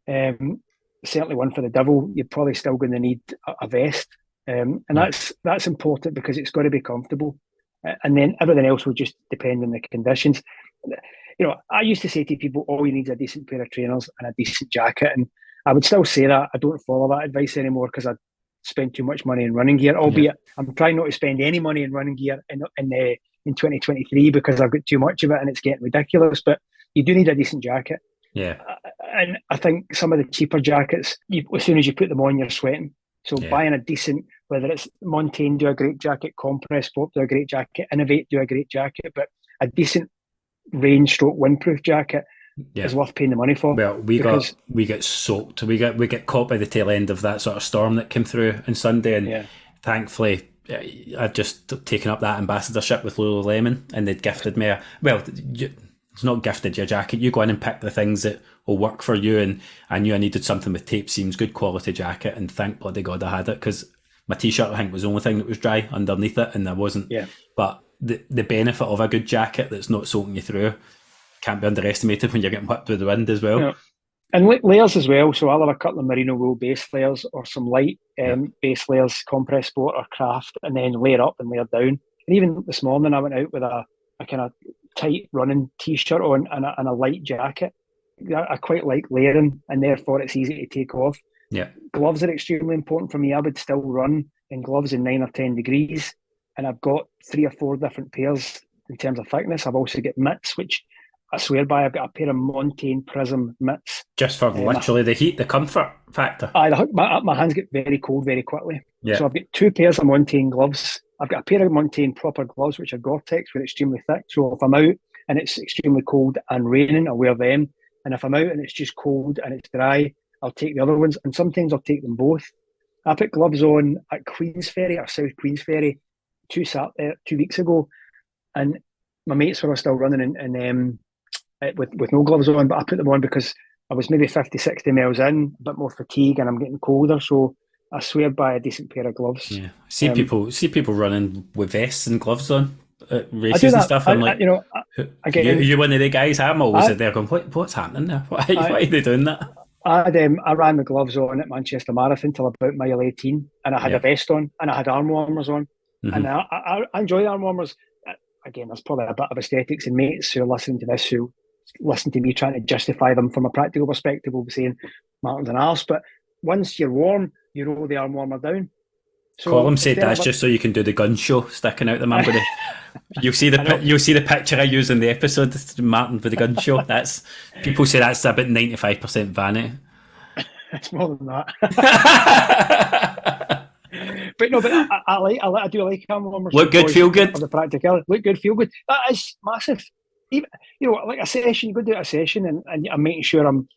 certainly one for the Devil, you're probably still going to need a vest. And that's important because it's got to be comfortable. And then everything else will just depend on the conditions. I used to say to people, all you need is a decent pair of trainers and a decent jacket. And I would still say that. I don't follow that advice anymore because I spend too much money in running gear, albeit I'm trying not to spend any money in running gear in 2023 because I've got too much of it and it's getting ridiculous. But you do need a decent jacket. Yeah. And I think some of the cheaper jackets, as soon as you put them on, you're sweating. So buying a decent, whether it's Montaigne do a great jacket, Compress Sport do a great jacket, Innovate do a great jacket, but a decent rain stroke windproof jacket Yeah. is worth paying the money for. Well, we get soaked. We get caught by the tail end of that sort of storm that came through on Sunday, and thankfully I've just taken up that ambassadorship with Lululemon, and they'd gifted me it's not gifted your jacket. You go in and pick the things that will work for you, and I knew I needed something with tape seams, good quality jacket, and thank bloody God I had it, because my t-shirt I think was the only thing that was dry underneath it, and I wasn't. Yeah. But the benefit of a good jacket that's not soaking you through can't be underestimated when you're getting whipped with the wind as well. Yeah. And layers as well. So I'll have a couple of merino wool base layers or some light base layers, compress sport or craft, and then layer up and layer down. And even this morning I went out with a kind of tight running t-shirt on and a light jacket. I quite like layering, and therefore it's easy to take off. Yeah. Gloves are extremely important for me. I would still run in gloves in 9 or 10 degrees, and I've got 3 or 4 different pairs in terms of thickness. I've also got mitts, which I swear by. I've got a pair of Montane Prism mitts. Just for literally the heat, the comfort factor. My hands get very cold very quickly. Yeah. So I've got 2 pairs of Montane gloves. I've got a pair of Montane proper gloves, which are Gore-Tex, which are extremely thick. So if I'm out and it's extremely cold and raining, I'll wear them. And if I'm out and it's just cold and it's dry, I'll take the other ones. And sometimes I'll take them both. I put gloves on at Queensferry or South Queensferry 2 weeks ago, and my mates were still running with no gloves on, but I put them on because I was maybe 50, 60 miles in, a bit more fatigue, and I'm getting colder. So I swear by a decent pair of gloves. Yeah, see people running with vests and gloves on at races and stuff. I'm like, are you one of the guys? I'm always there going, what's happening there? Why are they doing that? I ran the gloves on at Manchester Marathon till about mile 18, and I had a vest on and I had arm warmers on, and I enjoy arm warmers. Again, there's probably a bit of aesthetics, and mates who are listening to this who listen to me trying to justify them from a practical perspective will be saying Martin's an arse, but once you're warm, you roll the arm warmer down. So Colm said that's just so you can do the gun show sticking out them. You'll see the picture I use in the episode, Martin with the gun show. That's people say that's about 95% vanity. It's more than that. But no, but I do like arm warmers. Look good, feel good. The practicality, look good, feel good. That is massive. Even like a session, you go do a session, and I'm making sure I'm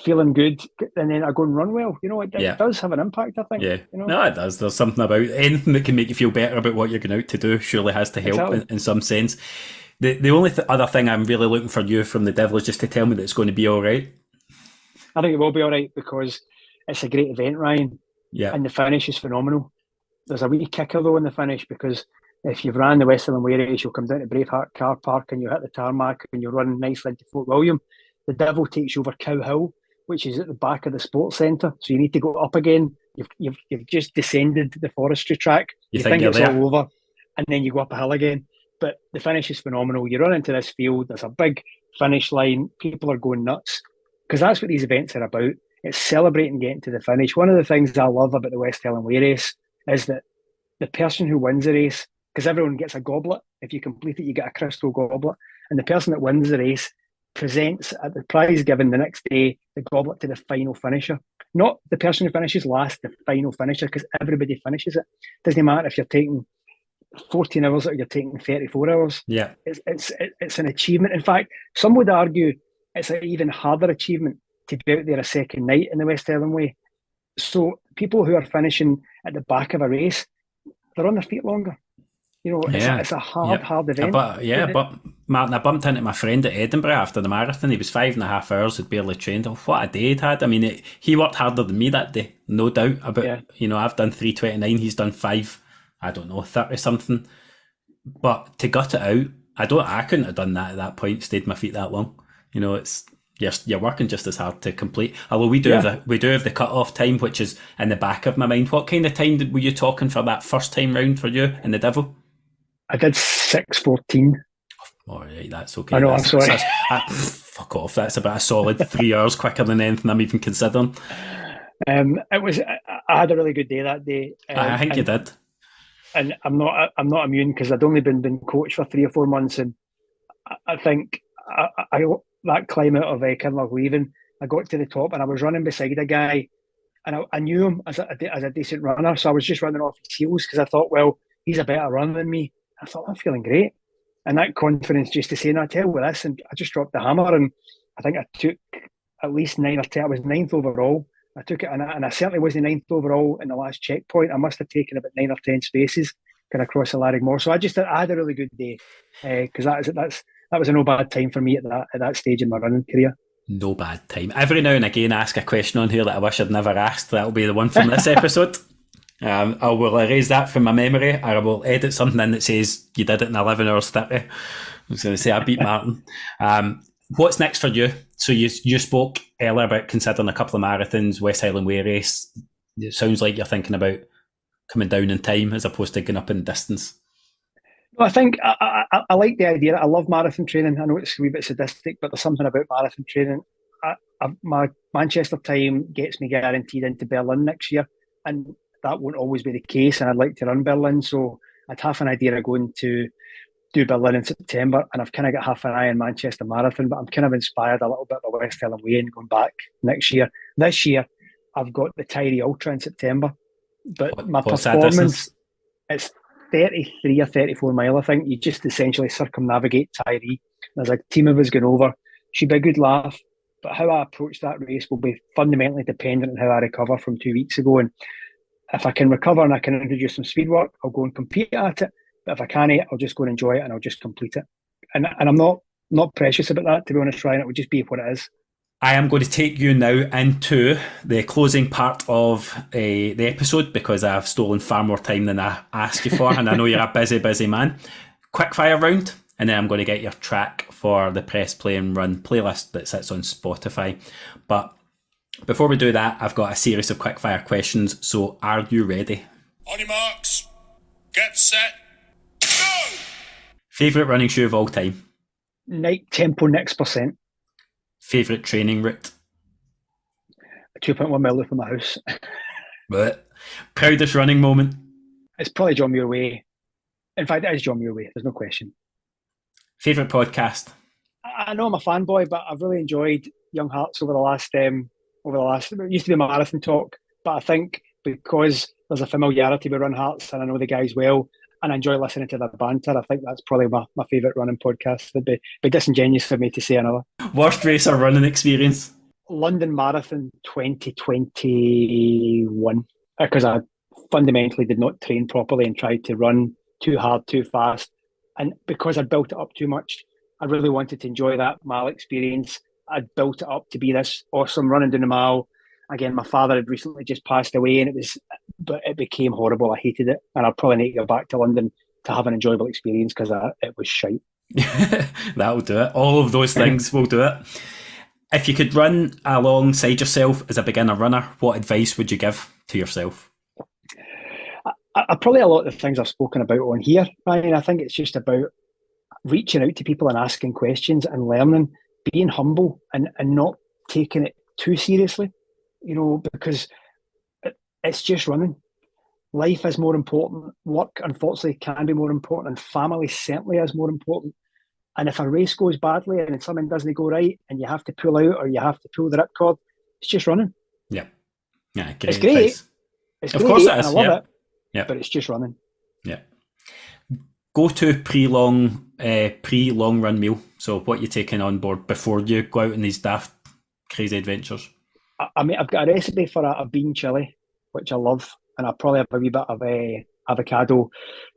feeling good, and then I go and run well. It does have an impact, I think. Yeah, no, it does. There's something about anything that can make you feel better about what you're going out to do. Surely has to help in some sense. The only other thing I'm really looking for you from the Devil is just to tell me that it's going to be all right. I think it will be all right because it's a great event, Ryan. Yeah, and the finish is phenomenal. There's a wee kicker though in the finish, because if you've ran the Western Way race, you'll come down to Braveheart car park and you hit the tarmac and you run nicely into Fort William. The Devil takes you over Cow Hill, which is at the back of the sports centre. So you need to go up again. You've just descended the forestry track. You think it's all over, and then you go up a hill again. But the finish is phenomenal. You run into this field. There's a big finish line. People are going nuts because that's what these events are about. It's celebrating getting to the finish. One of the things I love about the West Highland Way race is that the person who wins the race, because everyone gets a goblet. If you complete it, you get a crystal goblet. And the person that wins the race presents at the prize given the next day the goblet to the final finisher. Not the person who finishes last, the final finisher, because everybody finishes it. Doesn't matter if you're taking 14 hours or you're taking 34 hours. Yeah. It's an achievement. In fact, some would argue it's an even harder achievement to be out there a second night in the West Highland Way. So people who are finishing at the back of a race, they're on their feet longer. It's a hard event. But Martin, I bumped into my friend at Edinburgh after the marathon. He was 5.5 hours, had barely trained. Oh, what a day he'd had. I mean, he worked harder than me that day, no doubt about I've done 3:29, he's done 30 something. But to gut it out, I couldn't have done that at that point, stayed my feet that long. You're working just as hard to complete. Although we do have the cut-off time, which is in the back of my mind. What kind of time were you talking for that first time round for you in the Devil? I did 6:14. All right, that's okay. I know, I'm sorry. Fuck off. That's about a solid 3 hours quicker than anything I'm even considering. It was. I had a really good day that day. I think you did. And I'm not immune because I'd only been coached for 3 or 4 months, and I think I that climb out of Kinloch leaving, I got to the top and I was running beside a guy, and I knew him as a decent runner, so I was just running off his heels because I thought, well, he's a better runner than me. I thought, I'm feeling great. And that confidence just to say, no, I tell you this, and I just dropped the hammer, and I think I took at least 9 or 10. I was ninth overall. I took it, and I certainly wasn't ninth overall in the last checkpoint. I must have taken about 9 or 10 spaces kind of across the Larrigmore. So I had a really good day because that was a no bad time for me at that stage in my running career. No bad time. Every now and again, I ask a question on here that I wish I'd never asked. That'll be the one from this episode. I will erase that from my memory, or I will edit something in that says you did it in 11 hours 30. I was going to say I beat Martin. What's next for you? So you spoke earlier about considering a couple of marathons, West Highland Way race. It sounds like you're thinking about coming down in time as opposed to going up in distance. Well, I think I like the idea. I love marathon training. I know it's a wee bit sadistic, but there's something about marathon training. My Manchester time gets me guaranteed into Berlin next year, and that won't always be the case. And I'd like to run Berlin, so I'd have an idea of going to do Berlin in September, and I've kind of got half an eye on Manchester Marathon, but I'm kind of inspired a little bit by West Highland Way and going back next year. This year, I've got the Tyree Ultra in September, but my performance, it's 33 or 34 mile, I think. You just essentially circumnavigate Tyree. There's a team of us going over. Should be a good laugh, but how I approach that race will be fundamentally dependent on how I recover from 2 weeks ago. And if I can recover and I can introduce some speed work, I'll go and compete at it. But if I can't, I'll just go and enjoy it and I'll just complete it. And I'm not precious about that, to be honest, Ryan. It would just be what it is. I am going to take you now into the closing part of the episode because I've stolen far more time than I asked you for, and I know you're a busy man. Quick fire round, and then I'm going to get your track for the Press Play and Run playlist that sits on Spotify. But before we do that, I've got a series of quick fire questions, so are you ready? On your marks, get set, go! Favourite running shoe of all time? Nike Tempo Next %. Favourite training route? A 2.1 mile loop from my house. But proudest running moment? It's probably John Muir Way. In fact, it is John Muir Way. There's no question. Favourite podcast? I know I'm a fanboy, but I've really enjoyed Young Hearts over the last. It used to be a marathon talk, but I think because there's a familiarity with Run Hearts and I know the guys well, and I enjoy listening to their banter, I think that's probably my favourite running podcast. It'd be disingenuous for me to say another. Worst race or running experience? London Marathon 2021, because I fundamentally did not train properly and tried to run too hard, too fast. And because I built it up too much, I really wanted to enjoy that mile experience. I'd built it up to be this awesome running down the mile. Again, my father had recently just passed away, but it became horrible. I hated it, and I'll probably need to go back to London to have an enjoyable experience because it was shite. That'll do it. All of those things will do it. If you could run alongside yourself as a beginner runner, what advice would you give to yourself? I probably a lot of the things I've spoken about on here, Ryan. I think it's just about reaching out to people and asking questions and learning, being humble and not taking it too seriously. Because it's just running. Life is more important. Work, unfortunately, can be more important, and family certainly is more important. And if a race goes badly and something doesn't go right and you have to pull out or you have to pull the ripcord, it's just running. Yeah. Yeah, it's great. Advice. It's of great, course it is. And I love it. Yeah. But it's just running. Yeah. Go to pre-long run meal. So what you taking on board before you go out on these daft, crazy adventures? I mean, I've got a recipe for a bean chili, which I love, and I'll probably have a wee bit of avocado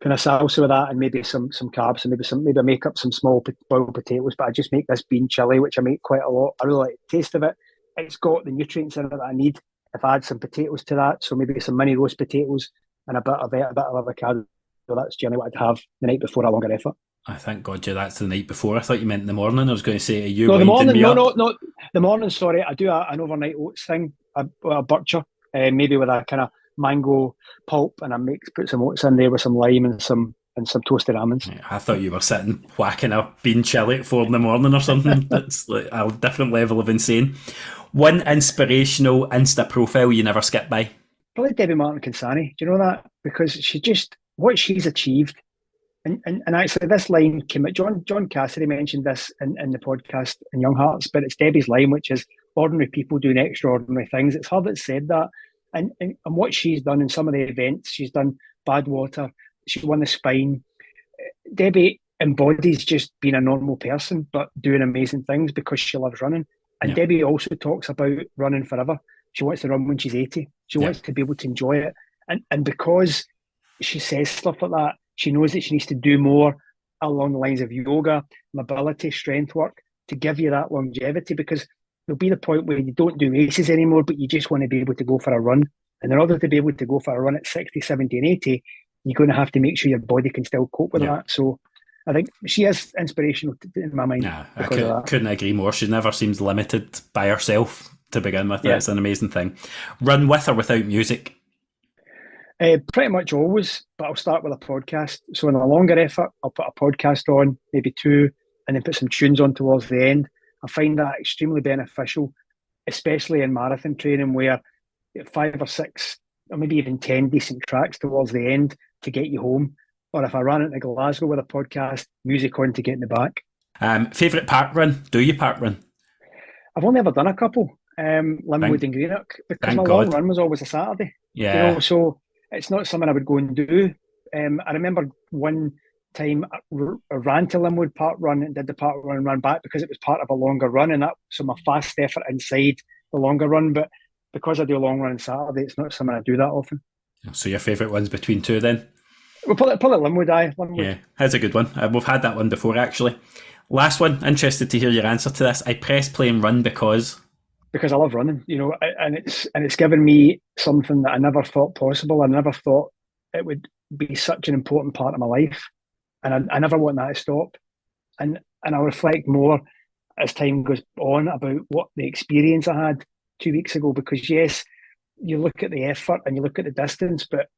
kind of salsa with that, and maybe some carbs, and maybe I make up some small boiled potatoes. But I just make this bean chili, which I make quite a lot. I really like the taste of it. It's got the nutrients in it that I need. If I add some potatoes to that, so maybe some mini roast potatoes and a bit of avocado, so that's generally what I'd have the night before a longer effort. I thank God that's the night before. I thought you meant in the morning. I was going to say, are you no, the morning, no, the morning, sorry. I do an overnight oats thing, a butcher, maybe with a kind of mango pulp, and I put some oats in there with some lime and some toasted almonds. I thought you were sitting whacking a bean chili at 4 a.m. or something. That's like a different level of insane. One inspirational Insta profile you never skip by? Probably Debbie Martin-Consani. Do you know that? Because what she's achieved. And actually, this line came out. John Cassidy mentioned this in the podcast in Young Hearts, but it's Debbie's line, which is ordinary people doing extraordinary things. It's her that said that, and what she's done in some of the events, she's done Badwater, she won the Spine. Debbie embodies just being a normal person, but doing amazing things because she loves running. And Yeah. Debbie also talks about running forever. She wants to run when she's 80. She wants to be able to enjoy it. And because she says stuff like that, she knows that she needs to do more along the lines of yoga, mobility, strength work to give you that longevity, because there'll be the point where you don't do races anymore, but you just want to be able to go for a run. And in order to be able to go for a run at 60, 70 and 80, you're going to have to make sure your body can still cope with that. So I think she is inspirational in my mind. Yeah, I couldn't agree more. She never seems limited by herself to begin with. Yeah. It's an amazing thing. Run with or without music? Pretty much always, but I'll start with a podcast. So in a longer effort, I'll put a podcast on, maybe two, and then put some tunes on towards the end. I find that extremely beneficial, especially in marathon training, where 5 or 6 or maybe even 10 decent tracks towards the end to get you home. Or if I ran into Glasgow with a podcast, music on to get in the back. Favourite park run? Do you park run? I've only ever done a couple, Linwood and Greenock, because my long run was always a Saturday. Yeah. So it's not something I would go and do. I remember one time I ran to Linwood Park Run and did the park run and ran back because it was part of a longer run, and that so my fast effort inside the longer run. But because I do a long run on Saturday, it's not something I do that often. So your favourite one's between two then? We'll pull it Linwood, Linwood. Yeah, that's a good one. We've had that one before, actually. Last one, interested to hear your answer to this. I press play and run because I love running, and it's given me something that I never thought possible. I never thought it would be such an important part of my life, and I never want that to stop. And I reflect more as time goes on about what the experience I had 2 weeks ago, because yes, you look at the effort and you look at the distance, but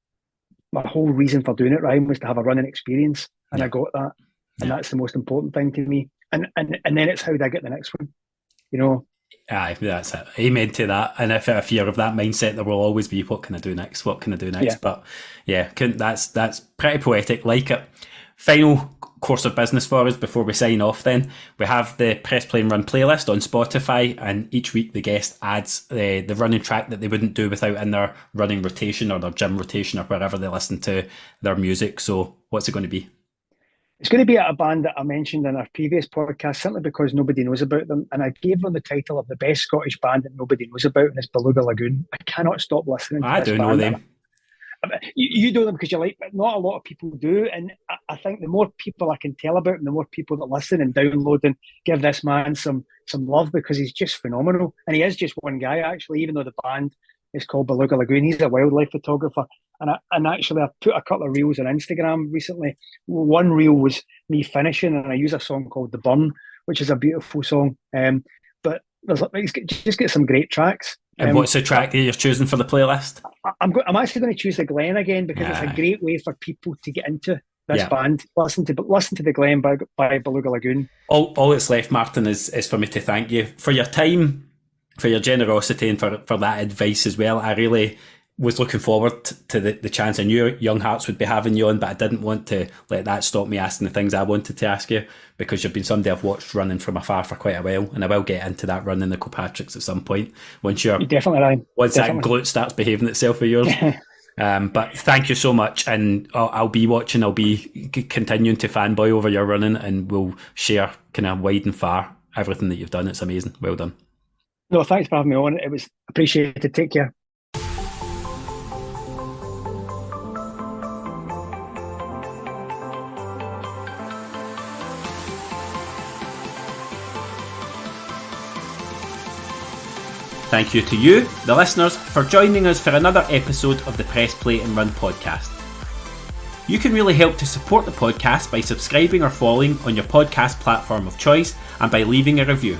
my whole reason for doing it, Ryan, was to have a running experience, and I got that, and that's the most important thing to me. And then it's how do I get the next one, Aye, that's it. Amen to that. And if you're of that mindset, there will always be, what can I do next? What can I do next? Yeah. But yeah, that's pretty poetic. Like it. Final course of business for us before we sign off then. We have the Press Play and Run playlist on Spotify, and each week the guest adds the running track that they wouldn't do without in their running rotation or their gym rotation or wherever they listen to their music. So what's it going to be? It's going to be a band that I mentioned in our previous podcast, simply because nobody knows about them. And I gave them the title of the best Scottish band that nobody knows about, and it's Beluga Lagoon. I cannot stop listening to this band. I do know them. You know them because you like, but not a lot of people do. And I think the more people I can tell about them, the more people that listen and download and give this man some love, because he's just phenomenal. And he is just one guy, actually, even though the band is called Beluga Lagoon. He's a wildlife photographer. And actually, I put a couple of reels on Instagram recently. One reel was me finishing, and I use a song called The Burn, which is a beautiful song. But just get some great tracks. And what's the track that you're choosing for the playlist? I'm actually going to choose The Glen again, because it's a great way for people to get into this band. Listen to The Glen by Beluga Lagoon. All that's left, Martin, is for me to thank you for your time, for your generosity, and for that advice as well. I really was looking forward to the chance. I knew Young Hearts would be having you on, but I didn't want to let that stop me asking the things I wanted to ask you, because you've been somebody I've watched running from afar for quite a while, and I will get into that run in the Kilpatricks at some point once that glute starts behaving itself for yours. But thank you so much, and I'll be watching. I'll be continuing to fanboy over your running, and we'll share kind of wide and far everything that you've done. It's amazing. Well done. No, thanks for having me on. It was appreciated. Take care. Thank you to you, the listeners, for joining us for another episode of the Press Play and Run podcast. You can really help to support the podcast by subscribing or following on your podcast platform of choice, and by leaving a review.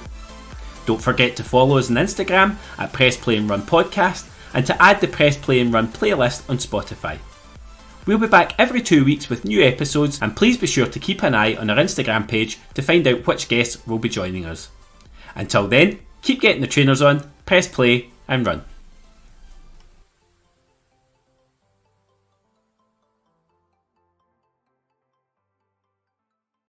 Don't forget to follow us on Instagram at Press Play and Run Podcast, and to add the Press Play and Run playlist on Spotify. We'll be back every 2 weeks with new episodes, and please be sure to keep an eye on our Instagram page to find out which guests will be joining us. Until then, keep getting the trainers on, press play and run.